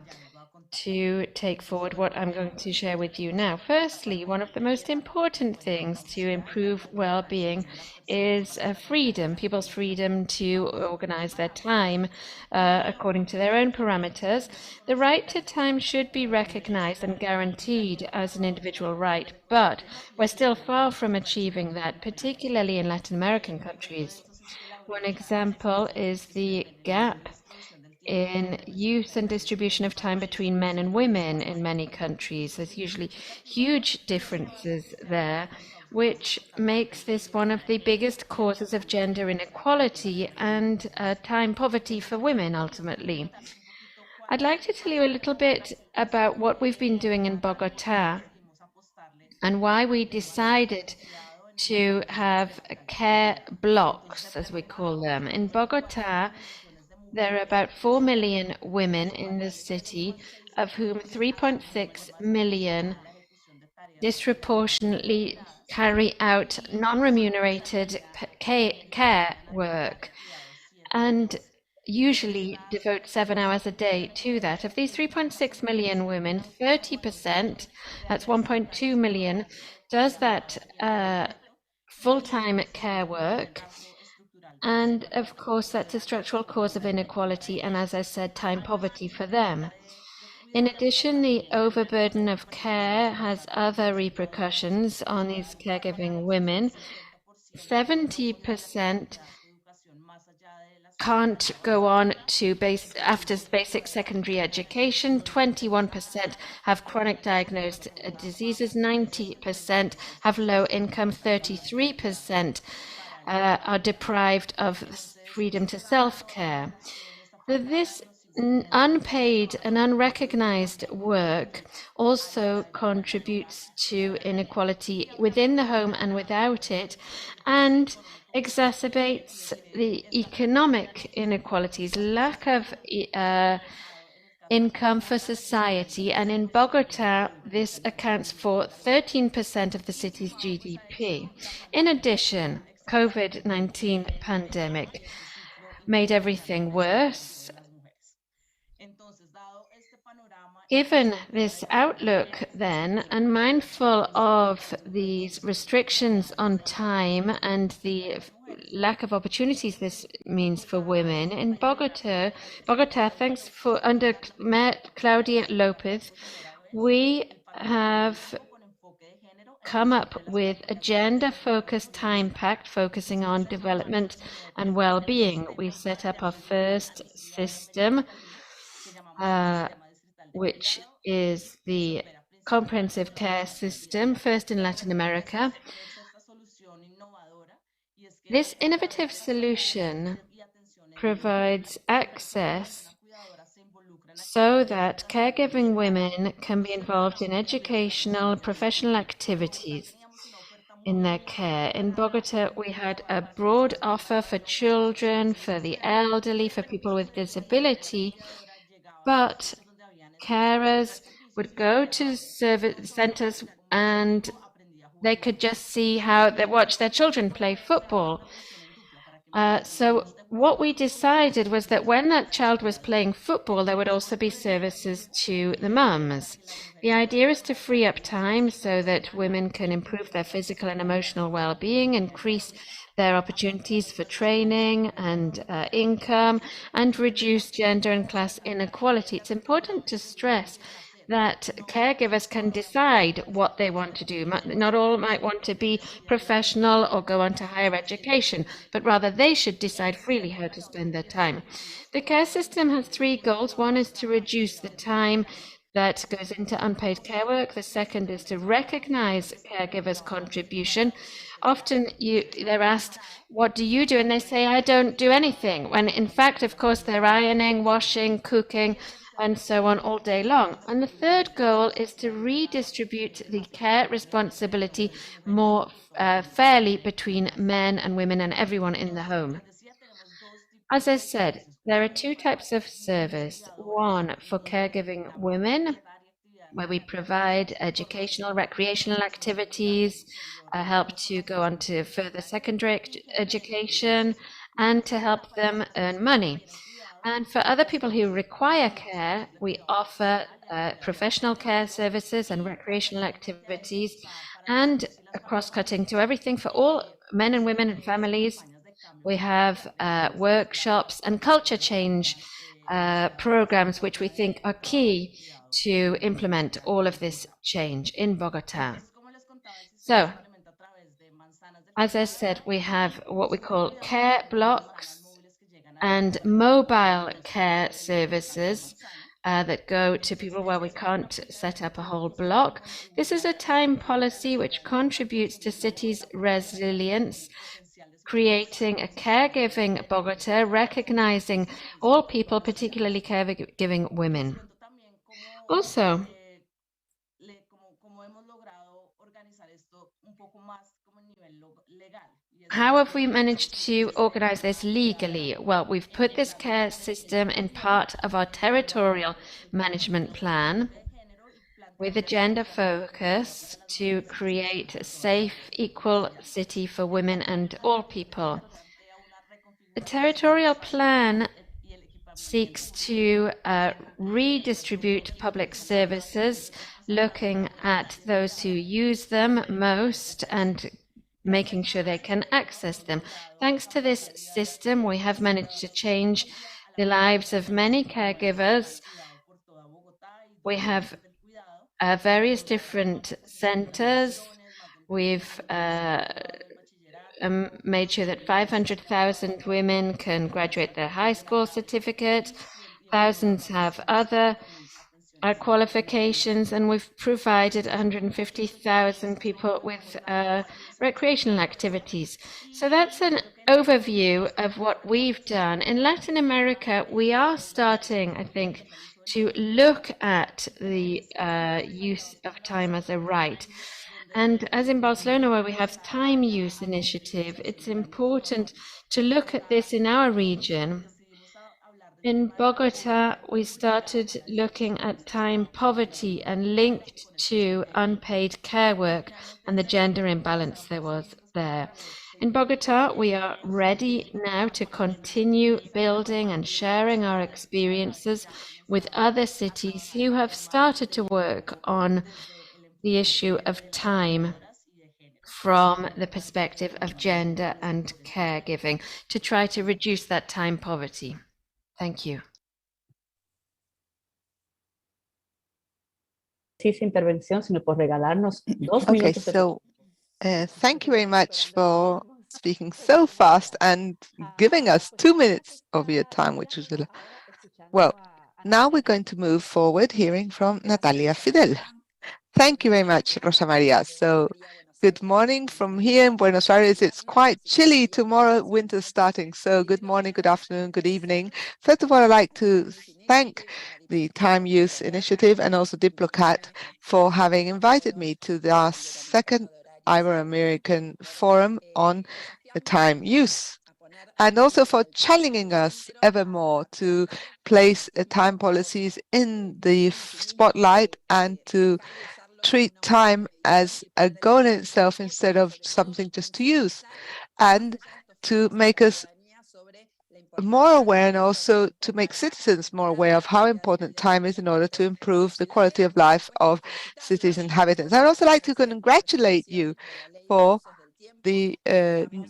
to take forward what I'm going to share with you now. Firstly, one of the most important things to improve well-being is freedom, people's freedom to organize their time according to their own parameters. The right to time should be recognized and guaranteed as an individual right, but we're still far from achieving that, particularly in Latin American countries. One example is the gap in use and distribution of time between men and women in many countries. There's usually huge differences there, which makes this one of the biggest causes of gender inequality and time poverty for women, ultimately. I'd like to tell you a little bit about what we've been doing in Bogotá and why we decided to have care blocks, as we call them. In Bogotá, there are about 4 million women in the city, of whom 3.6 million disproportionately carry out non-remunerated care work and usually devote 7 hours a day to that. Of these 3.6 million women, 30%, that's 1.2 million, does that full-time care work. And of course, that's a structural cause of inequality and, as I said, time poverty for them. In addition, the overburden of care has other repercussions on these caregiving women. 70% can't go on to after basic secondary education. 21% have chronic diagnosed diseases. 90% have low income. 33% are deprived of freedom to self-care. This unpaid and unrecognized work also contributes to inequality within the home and without it, and exacerbates the economic inequalities, lack of income for society, and in Bogotá, this accounts for 13% of the city's GDP. In addition, COVID-19 pandemic made everything worse. Given this outlook then, and mindful of these restrictions on time and the lack of opportunities this means for women, in Bogotá, thanks for under Mayor Claudia López, we have come up with a gender-focused time pact focusing on development and well-being. We set up our first system, which is the comprehensive care system, first in Latin America. This innovative solution provides access so that caregiving women can be involved in educational, professional activities in their care. In Bogotá, we had a broad offer for children, for the elderly, for people with disability, but carers would go to service centers and they could just see how they watch their children play football. So what we decided was that when that child was playing football, there would also be services to the mums. The idea is to free up time so that women can improve their physical and emotional well-being, increase their opportunities for training and income, and reduce gender and class inequality. It's important to stress that caregivers can decide what they want to do. Not all might want to be professional or go on to higher education, but rather they should decide freely how to spend their time. The care system has 3 goals. One is to reduce the time that goes into unpaid care work. The second is to recognize caregivers' contribution. Often they're asked, what do you do? And they say, I don't do anything. When in fact, of course, they're ironing, washing, cooking, and so on all day long. And the third goal is to redistribute the care responsibility more fairly between men and women and everyone in the home. As I said, there are 2 types of service. One for caregiving women, where we provide educational, recreational activities, help to go on to further secondary education, and to help them earn money. And for other people who require care, we offer professional care services and recreational activities, and a cross-cutting to everything for all men and women and families. We have workshops and culture change programs, which we think are key to implement all of this change in Bogota. So, as I said, we have what we call care blocks and mobile care services that go to people where we can't set up a whole block. This is a time policy which contributes to cities' resilience, creating a caregiving Bogota, recognizing all people, particularly caregiving women. Also, how have we managed to organize this legally? Well, we've put this care system in part of our territorial management plan with a gender focus to create a safe, equal city for women and all people. The territorial plan seeks to redistribute public services, looking at those who use them most and making sure they can access them. Thanks to this system, we have managed to change the lives of many caregivers. We have various different centers. We've made sure that 500,000 women can graduate their high school certificate. Thousands have other qualifications, and we've provided 150,000 people with recreational activities. So that's an overview of what we've done. In Latin America, we are starting, I think, to look at the use of time as a right. And as in Barcelona, where we have time use initiative, it's important to look at this in our region. In Bogota, we started looking at time poverty and linked to unpaid care work and the gender imbalance there was there. In Bogota, we are ready now to continue building and sharing our experiences with other cities who have started to work on the issue of time from the perspective of gender and caregiving to try to reduce that time poverty. Thank you. Okay, so thank you very much for speaking so fast and giving us 2 minutes of your time, which was well. Now we're going to move forward hearing from Natalia Fidel. Thank you very much, Rosa Maria. So good morning from here in Buenos Aires. It's quite chilly tomorrow, winter's starting. So good morning, good afternoon, good evening. First of all, I'd like to thank the Time Use Initiative and also Diplocat for having invited me to our second Ibero-American Forum on the time use, and also for challenging us ever more to place time policies in the spotlight and to treat time as a goal in itself instead of something just to use, and to make us more aware and also to make citizens more aware of how important time is in order to improve the quality of life of cities' inhabitants. I'd also like to congratulate you for the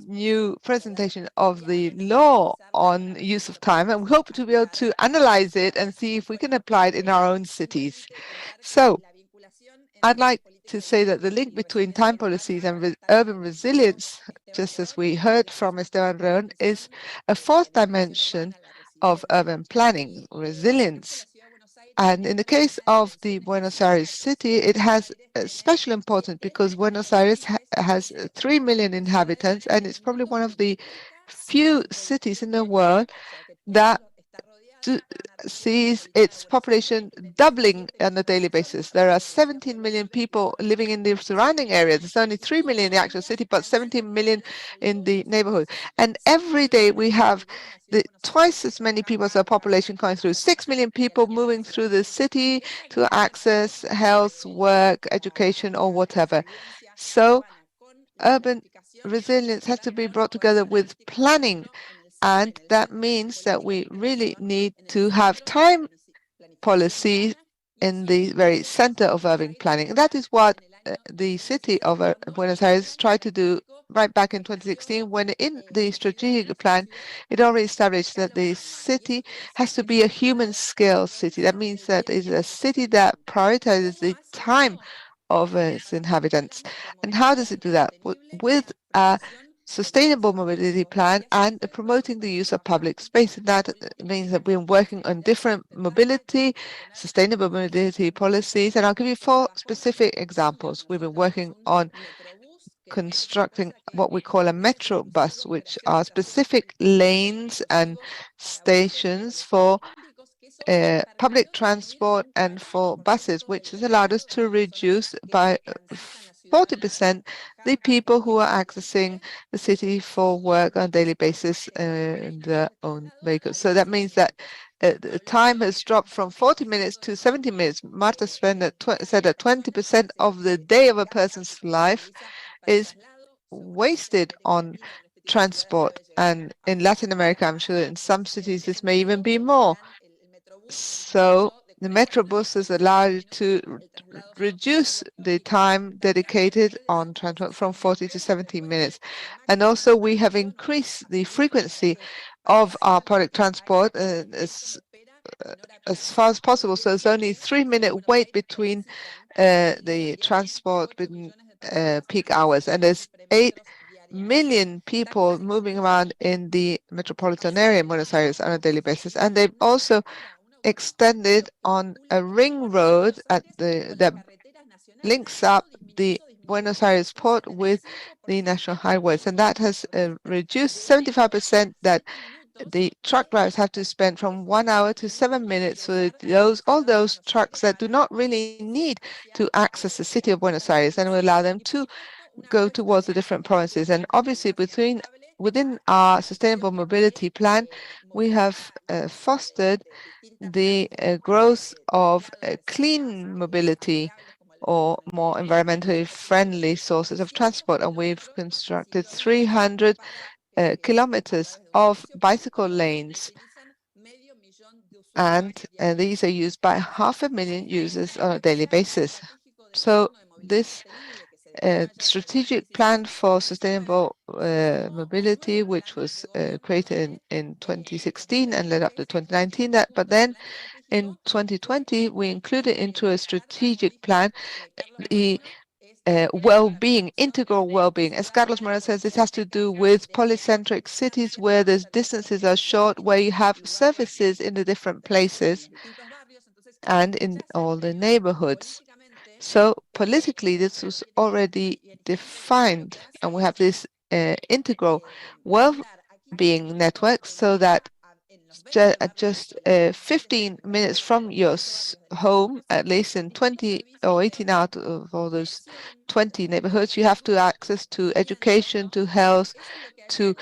new presentation of the law on use of time, and we hope to be able to analyze it and see if we can apply it in our own cities. So I'd like to say that the link between time policies and urban resilience, just as we heard from Esteban Reón, is a fourth dimension of urban planning, resilience. And in the case of the Buenos Aires city, it has a special importance because Buenos Aires has 3 million inhabitants, and it's probably one of the few cities in the world that sees its population doubling on a daily basis. There are 17 million people living in the surrounding areas. There's only 3 million in the actual city, but 17 million in the neighborhood. And every day we have twice as many people as our population coming through. 6 million people moving through the city to access health, work, education, or whatever. So urban resilience has to be brought together with planning. And that means that we really need to have time policy in the very center of urban planning. And that is what the city of Buenos Aires tried to do right back in 2016, when in the strategic plan, it already established that the city has to be a human scale city. That means that it's a city that prioritizes the time of its inhabitants. And how does it do that? With a sustainable mobility plan and promoting the use of public space. And that means that we're working on different mobility, sustainable mobility policies. And I'll give you 4 specific examples. We've been working on constructing what we call a metro bus, which are specific lanes and stations for public transport and for buses, which has allowed us to reduce by 40% the people who are accessing the city for work on a daily basis in their own vehicles. So that means that the time has dropped from 40 minutes to 70 minutes. Marta said that 20% of the day of a person's life is wasted on transport. And in Latin America, I'm sure in some cities this may even be more. So the metro buses allow you to reduce the time dedicated on transport from 40 to 70 minutes. And also we have increased the frequency of our public transport as far as possible. So it's only 3-minute wait between the transport between peak hours. And there's 8 million people moving around in the metropolitan area in Buenos Aires on a daily basis. And they've also extended on a ring road that links up the Buenos Aires port with the national highways, and that has reduced 75% that the truck drivers have to spend from 1 hour to 7 minutes. So all those trucks that do not really need to access the city of Buenos Aires, and will allow them to go towards the different provinces. And obviously within our sustainable mobility plan, we have fostered the growth of clean mobility or more environmentally friendly sources of transport. And we've constructed 300 kilometers of bicycle lanes. And these are used by 500,000 users on a daily basis. So this strategic plan for sustainable mobility, which was created in 2016 and led up to 2019. But then in 2020, we included into a strategic plan the well-being, integral well-being. As Carlos Moreno says, this has to do with polycentric cities where the distances are short, where you have services in the different places and in all the neighborhoods. So politically, this was already defined, and we have this integral well-being network, so that just 15 minutes from your home, at least in 20 or 18 out of all those 20 neighborhoods, you have to access to education, to health, to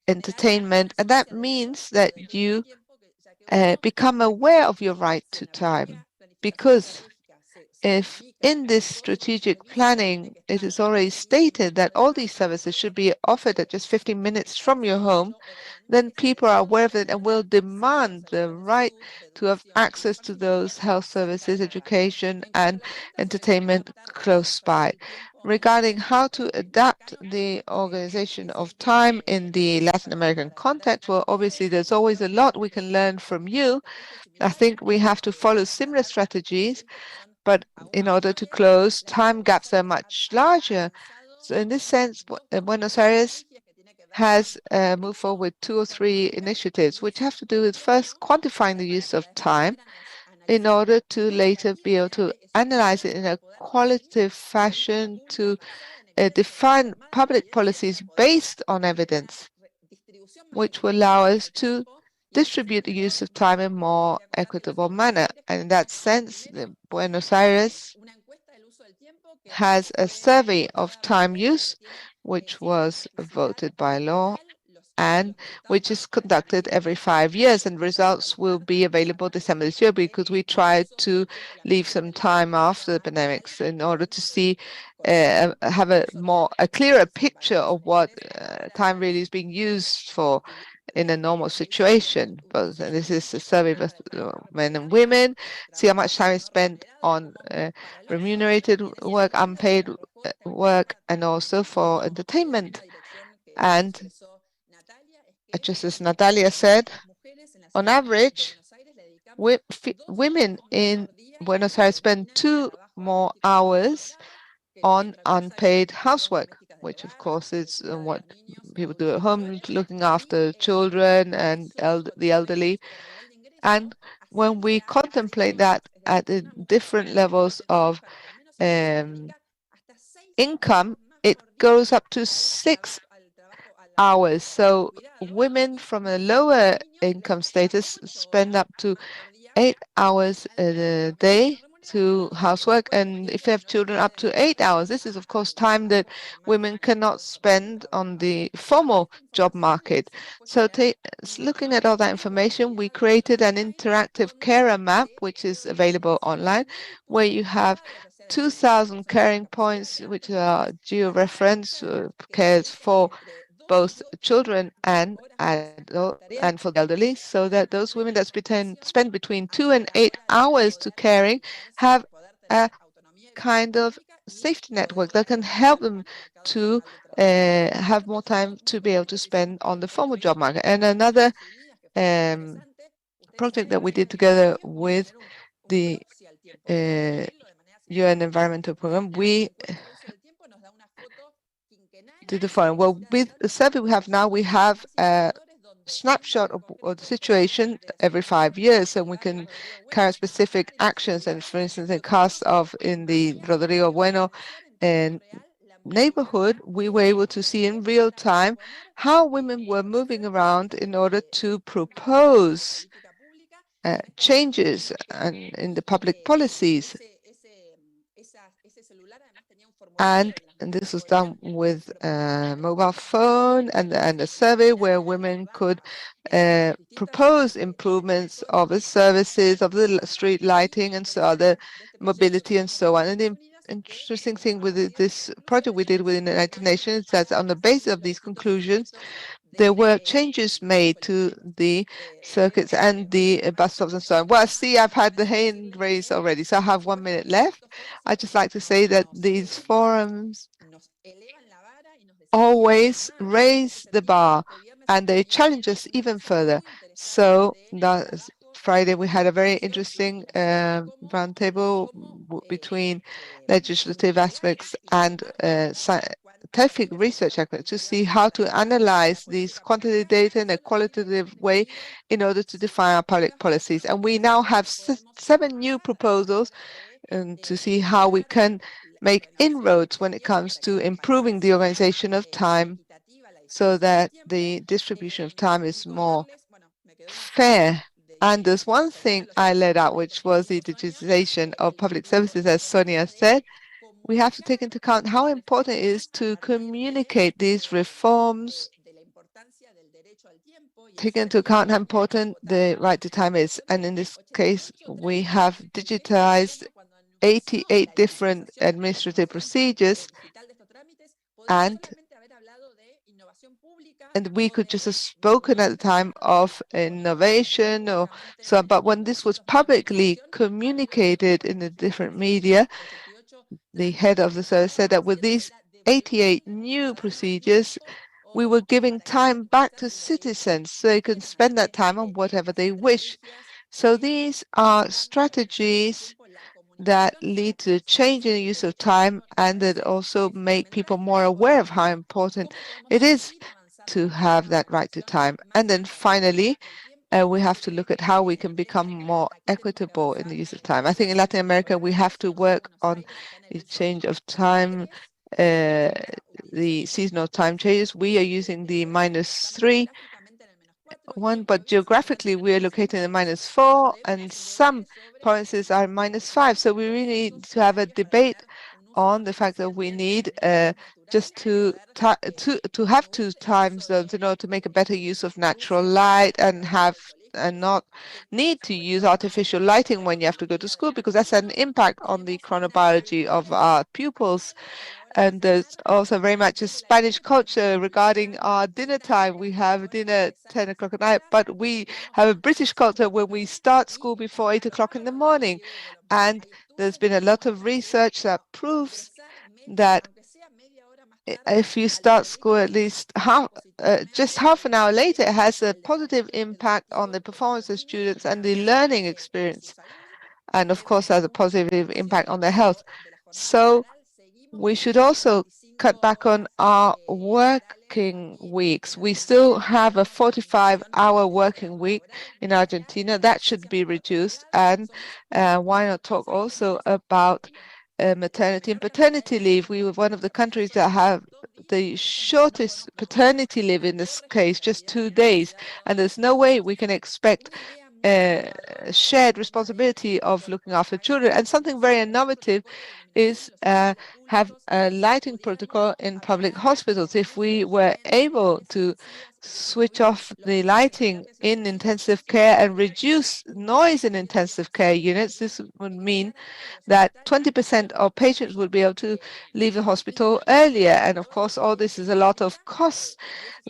entertainment. And that means that you become aware of your right to time, because if in this strategic planning it is already stated that all these services should be offered at just 15 minutes from your home, then people are aware of it and will demand the right to have access to those health services, education, and entertainment close by. Regarding how to adapt the organization of time in the Latin American context, well, obviously there's always a lot we can learn from you. I think we have to follow similar strategies, but in order to close time gaps that are much larger. So in this sense, Buenos Aires has moved forward with 2 or 3 initiatives, which have to do with first quantifying the use of time in order to later be able to analyze it in a qualitative fashion to define public policies based on evidence, which will allow us to distribute the use of time in a more equitable manner. And in that sense, Buenos Aires has a survey of time use, which was voted by law and which is conducted every 5 years, and results will be available December this year, because we tried to leave some time after the pandemics in order to see have a clearer picture of what time really is being used for in a normal situation. But this is a survey of men and women, see how much time is spent on remunerated work, unpaid work, and also for entertainment. And just as Natalia said, on average, women in Buenos Aires spend 2 more hours on unpaid housework, which of course is what people do at home, looking after children and the elderly. And when we contemplate that at the different levels of income, it goes up to 6 hours. So women from a lower income status spend up to 8 hours a day to housework, and if they have children, up to 8 hours. This is, of course, time that women cannot spend on the formal job market. So looking at all that information, we created an interactive carer map, which is available online, where you have 2,000 caring points, which are geo-reference cares for both children and adults and for the elderly, so that those women that spend between 2 and 8 hours to caring have a kind of safety network that can help them to have more time to be able to spend on the formal job market. And another project that we did together with the UN Environmental Program, we did the following. Well, with the survey we have now, we have a snapshot of the situation every 5 years, and we can carry specific actions. And for instance, in the Rodrigo Bueno neighborhood, we were able to see in real time how women were moving around in order to propose changes in the public policies. And this was done with a mobile phone and a survey where women could propose improvements of the services, of the street lighting, and so other mobility and so on. And the interesting thing with this project we did within the United Nations is that on the basis of these conclusions, there were changes made to the circuits and the bus stops and so on. Well, see, I've had the hand raised already, so I have 1 minute left. I'd just like to say that these forums always raise the bar and they challenge us even further. So last Friday we had a very interesting roundtable between legislative aspects and scientific research aspects to see how to analyze these quantitative data in a qualitative way in order to define our public policies. And we now have 7 new proposals to see how we can make inroads when it comes to improving the organization of time so that the distribution of time is more fair. And there's one thing I laid out, which was the digitization of public services, as Sonia said. We have to take into account how important it is to communicate these reforms, take into account how important the right to time is. And in this case, we have digitized 88 different administrative procedures, and we could just have spoken at the time of innovation or so, but when this was publicly communicated in the different media, the head of the service said that with these 88 new procedures, we were giving time back to citizens so they can spend that time on whatever they wish. So these are strategies that lead to a change in the use of time and that also make people more aware of how important it is to have that right to time. And then finally, we have to look at how we can become more equitable in the use of time. I think in Latin America, we have to work on the change of time, the seasonal time changes. We are using the -3 one, but geographically we are located in -4, and some provinces are -5. So we really need to have a debate on the fact that we need just to have 2 time zones in order to make a better use of natural light and not need to use artificial lighting when you have to go to school, because that's an impact on the chronobiology of our pupils. And there's also very much a Spanish culture regarding our dinner time. We have dinner at 10 o'clock at night, but we have a British culture when we start school before 8 o'clock in the morning. And there's been a lot of research that proves that if you start school at least just half an hour later, it has a positive impact on the performance of students and the learning experience, and of course has a positive impact on their health. So we should also cut back on our working weeks. We still have a 45-hour working week in Argentina. That should be reduced. And why not talk also about maternity and paternity leave? We were one of the countries that have the shortest paternity leave in this case, just 2 days. And there's no way we can expect shared responsibility of looking after children. And something very innovative is have a lighting protocol in public hospitals. If we were able to switch off the lighting in intensive care and reduce noise in intensive care units, this would mean that 20% of patients would be able to leave the hospital earlier. And of course, all this is a lot of costs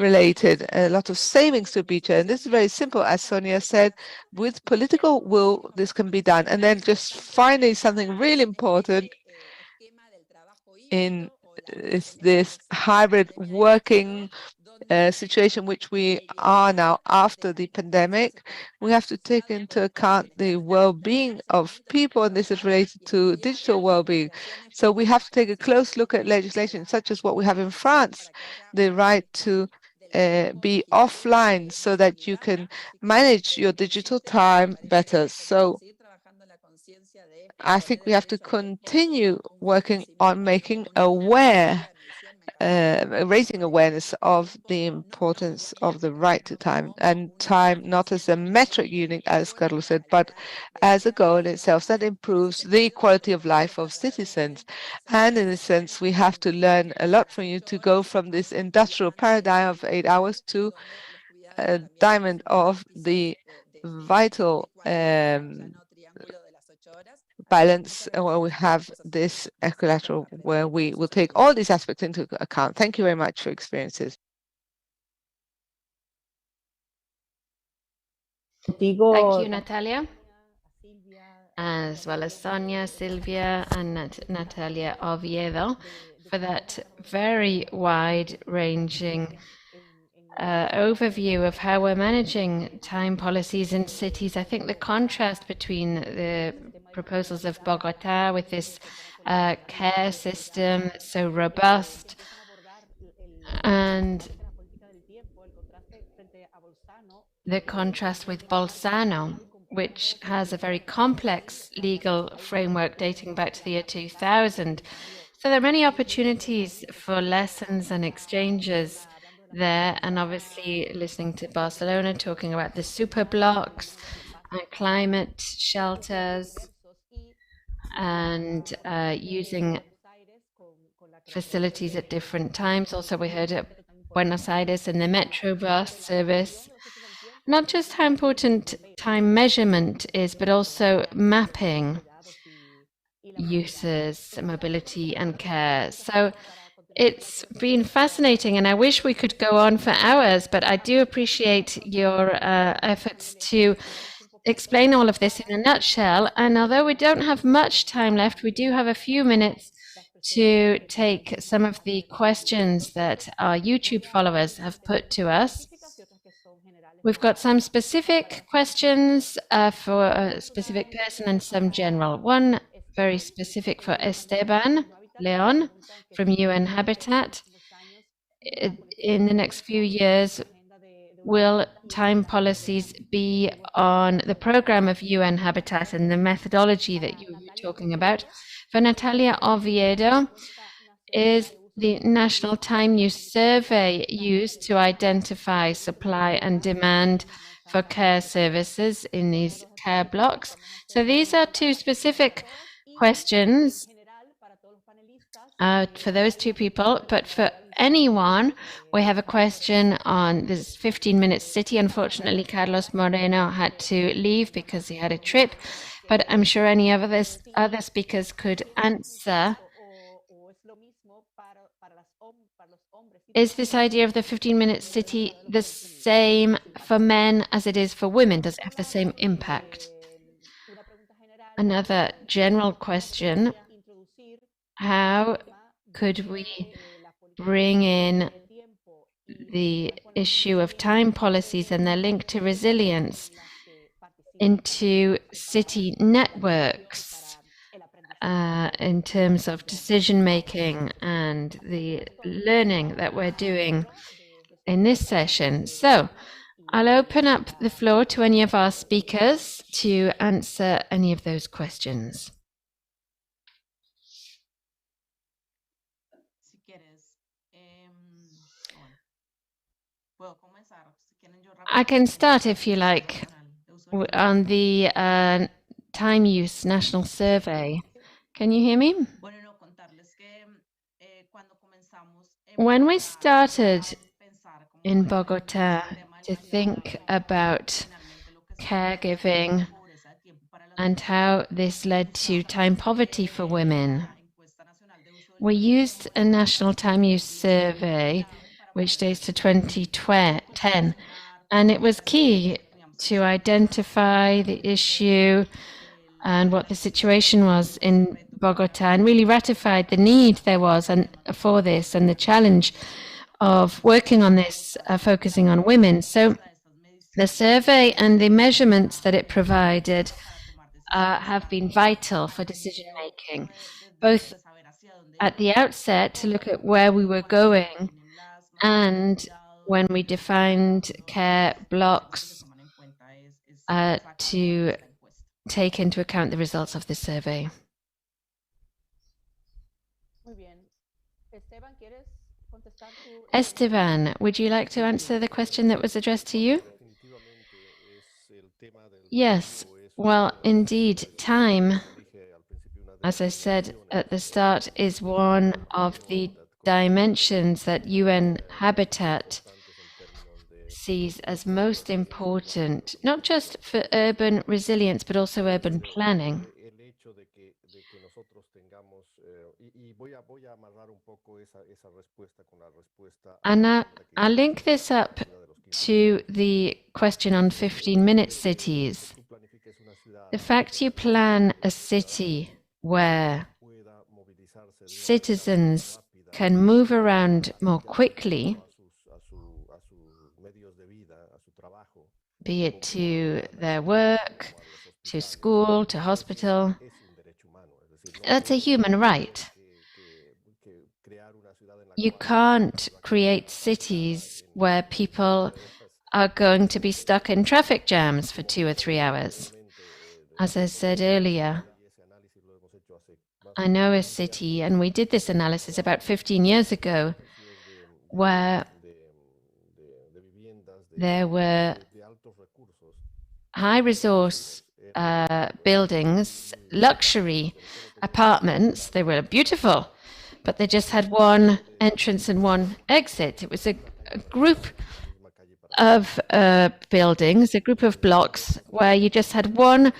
related, a lot of savings to be done. And this is very simple, as Sonia said, with political will, this can be done. And then just finally, something really important in this hybrid working situation which we are now after the pandemic. We have to take into account the well-being of people, and this is related to digital well-being. So we have to take a close look at legislation such as what we have in France, the right to be offline so that you can manage your digital time better. So I think we have to continue working on making aware, raising awareness of the importance of the right to time, and time not as a metric unit, as Carlos said, but as a goal in itself that improves the quality of life of citizens. And in a sense, we have to learn a lot from you to go from this industrial paradigm of 8 hours to a diamond of the vital balance, where we have this equilateral where we will take all these aspects into account. Thank you very much for your experiences. Thank you, Natalia, as well as Sonia, Silvia, and Natalia Oviedo for that very wide-ranging overview of how we're managing time policies in cities. I think the contrast between the proposals of Bogota with this care system so robust, and the contrast with Bolzano, which has a very complex legal framework dating back to the year 2000. So there are many opportunities for lessons and exchanges there, and obviously listening to Barcelona talking about the super blocks and climate shelters and using facilities at different times. Also, we heard at Buenos Aires and the Metro bus service, not just how important time measurement is, but also mapping uses, mobility and care. So it's been fascinating, and I wish we could go on for hours, but I do appreciate your efforts to explain all of this in a nutshell. And although we don't have much time left, we do have a few minutes to take some of the questions that our YouTube followers have put to us. We've got some specific questions for a specific person and some general. One very specific for Esteban Leon from UN Habitat. In the next few years, will time policies be on the program of UN Habitat and the methodology that you were talking about? For Natalia Oviedo, is the National Time Use Survey used to identify supply and demand for care services in these care blocks? So these are two specific questions for those two people, but for anyone, we have a question on this 15-minute city. Unfortunately, Carlos Moreno had to leave because he had a trip, but I'm sure any of other speakers could answer. Is this idea of the 15-minute city the same for men as it is for women? Does it have the same impact? Another general question: how could we bring in the issue of time policies and their link to resilience into city networks in terms of decision making and the learning that we're doing in this session? So I'll open up the floor to any of our speakers to answer any of those questions. I can start if you like on the time use national survey. Can you hear me? When we started in Bogota to think about caregiving and how this led to time poverty for women, we used a national time use survey which dates to 2010, and it was key to identify the issue and what the situation was in Bogota, and really ratified the need there was for this and the challenge of working on this, focusing on women. So the survey and the measurements that it provided have been vital for decision making, both at the outset to look at where we were going and when we defined care blocks to take into account the results of the survey. Esteban, would you like to answer the question that was addressed to you? Yes, well, indeed, time, as I said at the start, is one of the dimensions that UN Habitat sees as most important, not just for urban resilience, but also urban planning. And I'll link this up to the question on 15-minute cities. The fact you plan a city where citizens can move around more quickly, be it to their work, to school, to hospital, that's a human right. You can't create cities where people are going to be stuck in traffic jams for 2 or 3 hours. As I said earlier, I know a city, and we did this analysis about 15 years ago, where there were high resource buildings, luxury apartments. They were beautiful, but they just had one entrance and one exit. It was a group of buildings, a group of blocks where you just had one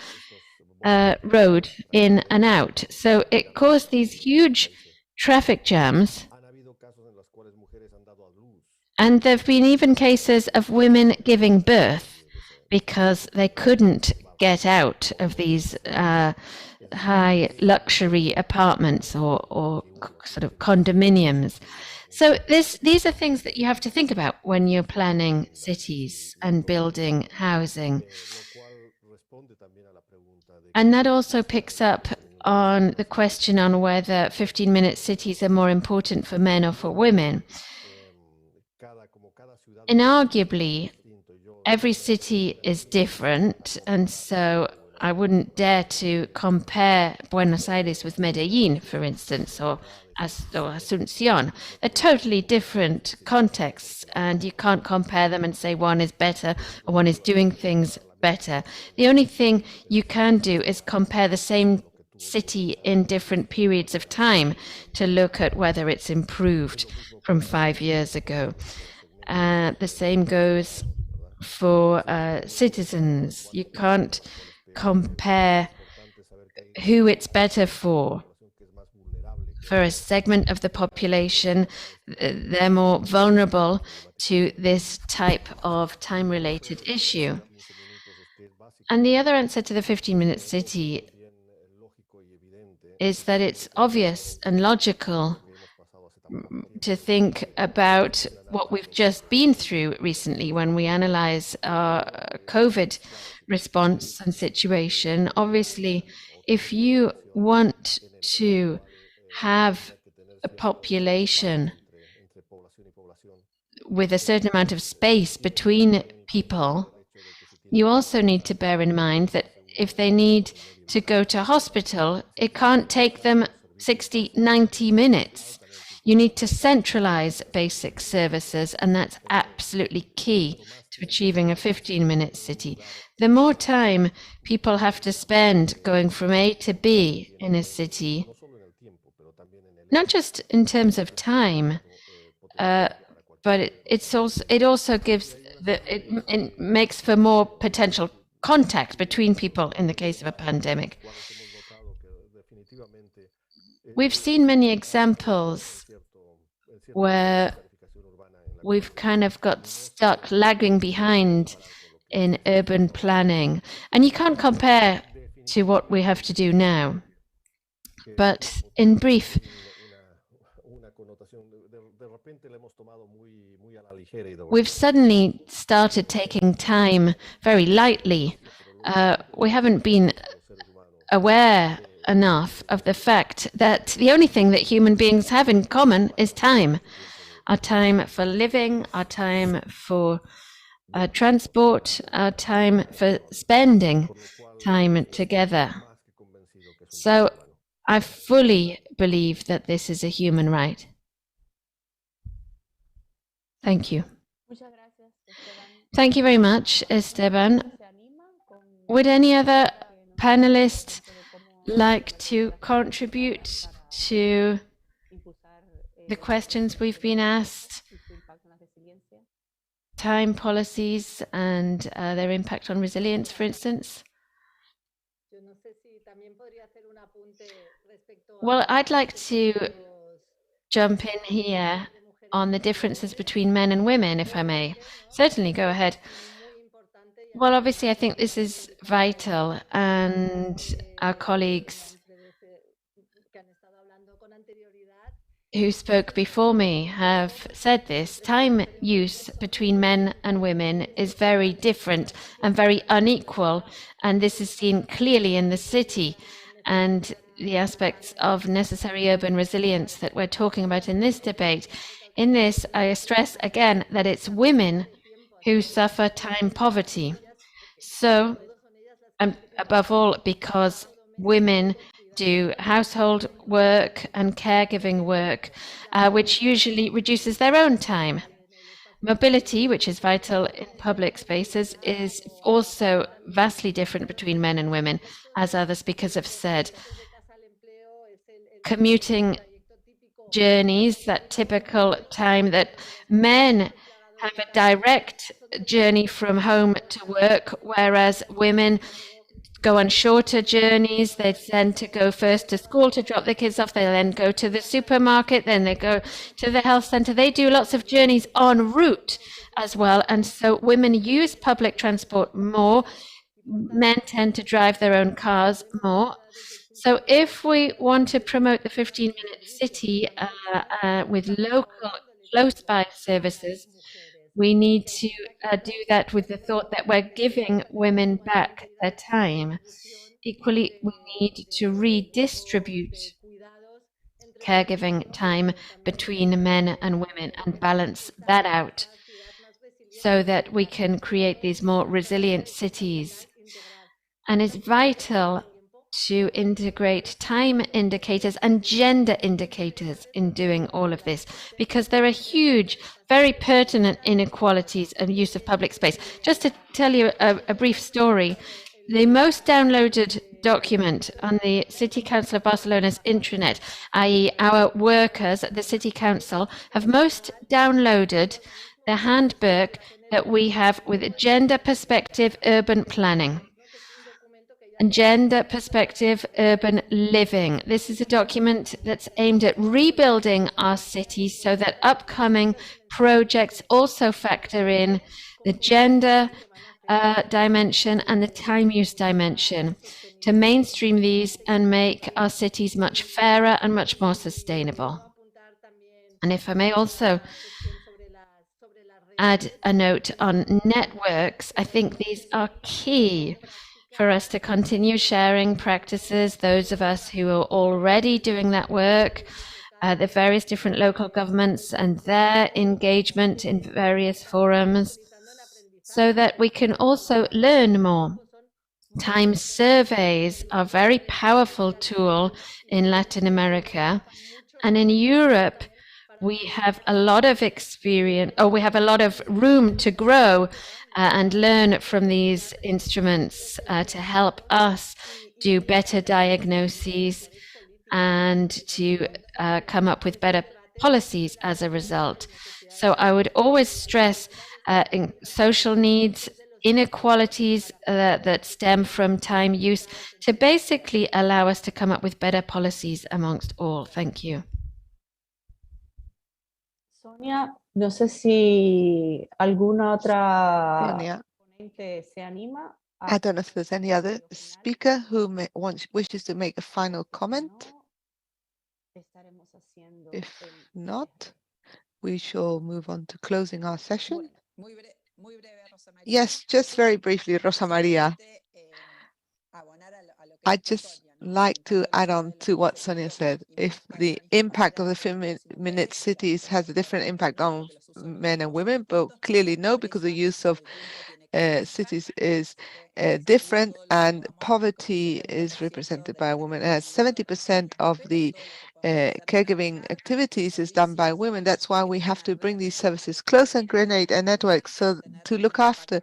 road in and out. So it caused these huge traffic jams. And there have been even cases of women giving birth because they couldn't get out of these high luxury apartments or sort of condominiums. So these are things that you have to think about when you're planning cities and building housing. And that also picks up on the question on whether 15-minute cities are more important for men or for women. Inarguably, every city is different, and so I wouldn't dare to compare Buenos Aires with Medellin, for instance, or Asunción. They're totally different contexts, and you can't compare them and say one is better or one is doing things better. The only thing you can do is compare the same city in different periods of time to look at whether it's improved from 5 years ago. The same goes for citizens. You can't compare who it's better for. For a segment of the population, they're more vulnerable to this type of time-related issue. And the other answer to the 15-minute city is that it's obvious and logical to think about what we've just been through recently when we analyze our COVID response and situation. Obviously, if you want to have a population with a certain amount of space between people, you also need to bear in mind that if they need to go to hospital, it can't take them 60, 90 minutes. You need to centralize basic services, and that's absolutely key to achieving a 15-minute city. The more time people have to spend going from A to B in a city, not just in terms of time, but it also gives it makes for more potential contact between people in the case of a pandemic. We've seen many examples where we've kind of got stuck lagging behind in urban planning, and you can't compare to what we have to do now. But in brief, we've suddenly started taking time very lightly. We haven't been aware enough of the fact that the only thing that human beings have in common is time. Our time for living, our time for transport, our time for spending time together. So I fully believe that this is a human right. Thank you. Thank you very much, Esteban. Would any other panelists like to contribute to the questions we've been asked? Time policies and their impact on resilience, for instance? Well, I'd like to jump in here on the differences between men and women, if I may. Certainly, go ahead. Well, obviously, I think this is vital, and our colleagues who spoke before me have said this. Time use between men and women is very different and very unequal, and this is seen clearly in the city, and the aspects of necessary urban resilience that we're talking about in this debate. In this, I stress again that it's women who suffer time poverty. So, and above all, because women do household work and caregiving work, which usually reduces their own time. Mobility, which is vital in public spaces, is also vastly different between men and women, as other speakers have said. Commuting journeys, that typical time that men have a direct journey from home to work, whereas women go on shorter journeys. They tend to go first to school to drop the kids off. They then go to the supermarket. Then they go to the health center. They do lots of journeys en route as well. And so women use public transport more. Men tend to drive their own cars more. So if we want to promote the 15-minute city with local close-by services, we need to do that with the thought that we're giving women back their time. Equally, we need to redistribute caregiving time between men and women and balance that out so that we can create these more resilient cities. And it's vital to integrate time indicators and gender indicators in doing all of this, because there are huge, very pertinent inequalities and use of public space. Just to tell you a brief story, the most downloaded document on the City Council of Barcelona's intranet, i.e. our workers at the City Council, have most downloaded the handbook that we have with gender perspective urban planning. And gender perspective urban living. This is a document that's aimed at rebuilding our cities so that upcoming projects also factor in the gender dimension and the time use dimension to mainstream these and make our cities much fairer and much more sustainable. And if I may also add a note on networks, I think these are key for us to continue sharing practices, those of us who are already doing that work, the various different local governments and their engagement in various forums, so that we can also learn more. Time surveys are a very powerful tool in Latin America, and in Europe, we have a lot of experience, or we have a lot of room to grow and learn from these instruments to help us do better diagnoses and to come up with better policies as a result. So I would always stress in social needs, inequalities that stem from time use, to basically allow us to come up with better policies amongst all. Thank you. Sonia, no sé si alguna otra Sonia, ponente se anima. I don't know if there's any other speaker who wishes to make a final comment. If not, we shall move on to closing our session. Yes, just very briefly, Rosa Maria. I'd just like to add on to what Sonia said. If the impact of the 15-minute cities has a different impact on men and women, but clearly no, because the use of cities is different, and poverty is represented by a woman. As 70% of the caregiving activities is done by women. That's why we have to bring these services close and create a network so to look after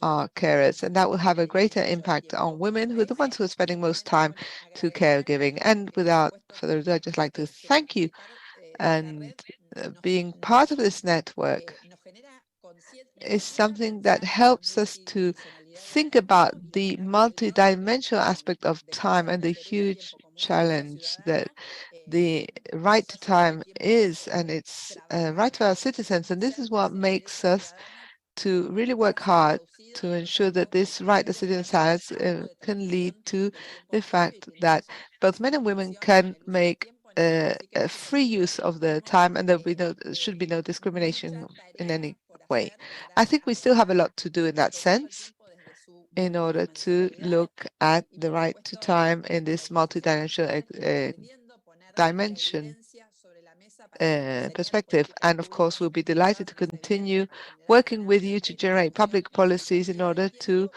our carers, and that will have a greater impact on women, who are the ones who are spending most time to caregiving. And without further ado, I'd just like to thank you, and being part of this network is something that helps us to think about the multidimensional aspect of time and the huge challenge that the right to time is, and it's right to our citizens. And this is what makes us to really work hard to ensure that this right the citizens has can lead to the fact that both men and women can make a free use of their time, and there should be no discrimination in any way. I think we still have a lot to do in that sense in order to look at the right to time in this multidimensional perspective. And of course, we'll be delighted to continue working with you to generate public policies in order to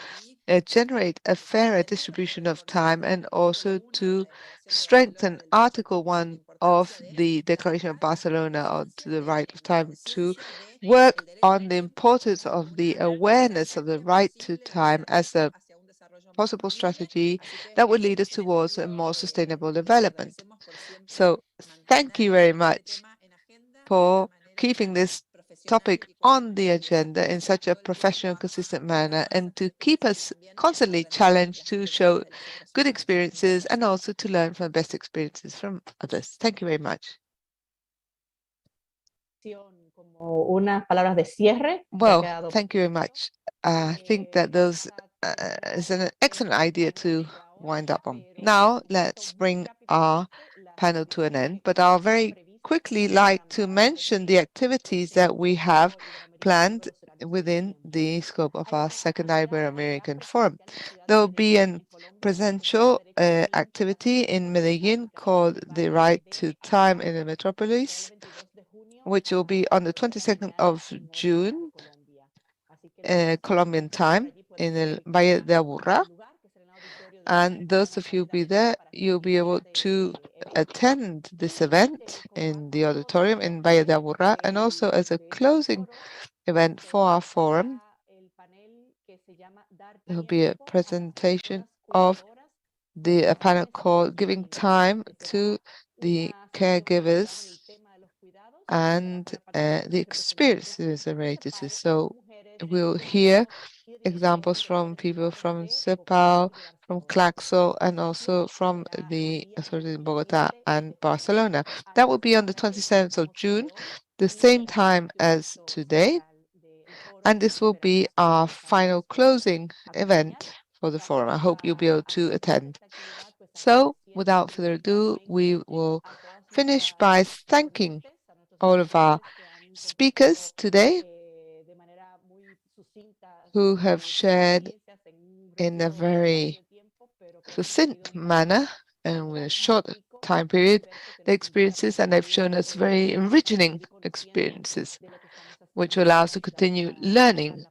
generate a fairer distribution of time, and also to strengthen Article 1 of the Declaration of Barcelona on the right of time, to work on the importance of the awareness of the right to time as a possible strategy that would lead us towards a more sustainable development. So thank you very much for keeping this topic on the agenda in such a professional, consistent manner, and to keep us constantly challenged to show good experiences and also to learn from best experiences from others. Thank you very much. Unas palabras de cierre. Well, thank you very much. I think that those is an excellent idea to wind up on. Now, let's bring our panel to an end, but I'll very quickly like to mention the activities that we have planned within the scope of our second Ibero-American Forum. There will be a presential activity in Medellin called The Right to Time in the Metropolis, which will be on the 22nd of June, Colombian time, in the Valle de Aburrá. And those of you who will be there, you'll be able to attend this event in the auditorium in Valle de Aburrá, and also as a closing event for our forum, there will be a presentation of a panel called Giving Time to the Caregivers and the experiences related to. So we'll hear examples from people from CEPAL, from Claxo, and also from the authorities in Bogota and Barcelona. That will be on the 27th of June, the same time as today. And this will be our final closing event for the forum. I hope you'll be able to attend. So without further ado, we will finish by thanking all of our speakers today who have shared in a very succinct manner and with a short time period the experiences, and they've shown us very enriching experiences, which will allow us to continue learning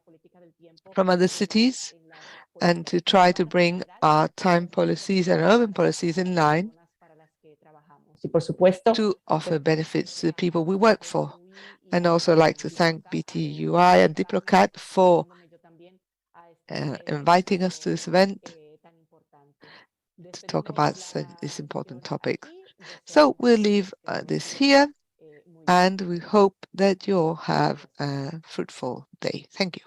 from other cities and to try to bring our time policies and urban policies in line to offer benefits to the people we work for. And also like to thank BTUI and Diplocat for inviting us to this event to talk about this important topic. So we'll leave this here, and we hope that you'll have a fruitful day. Thank you.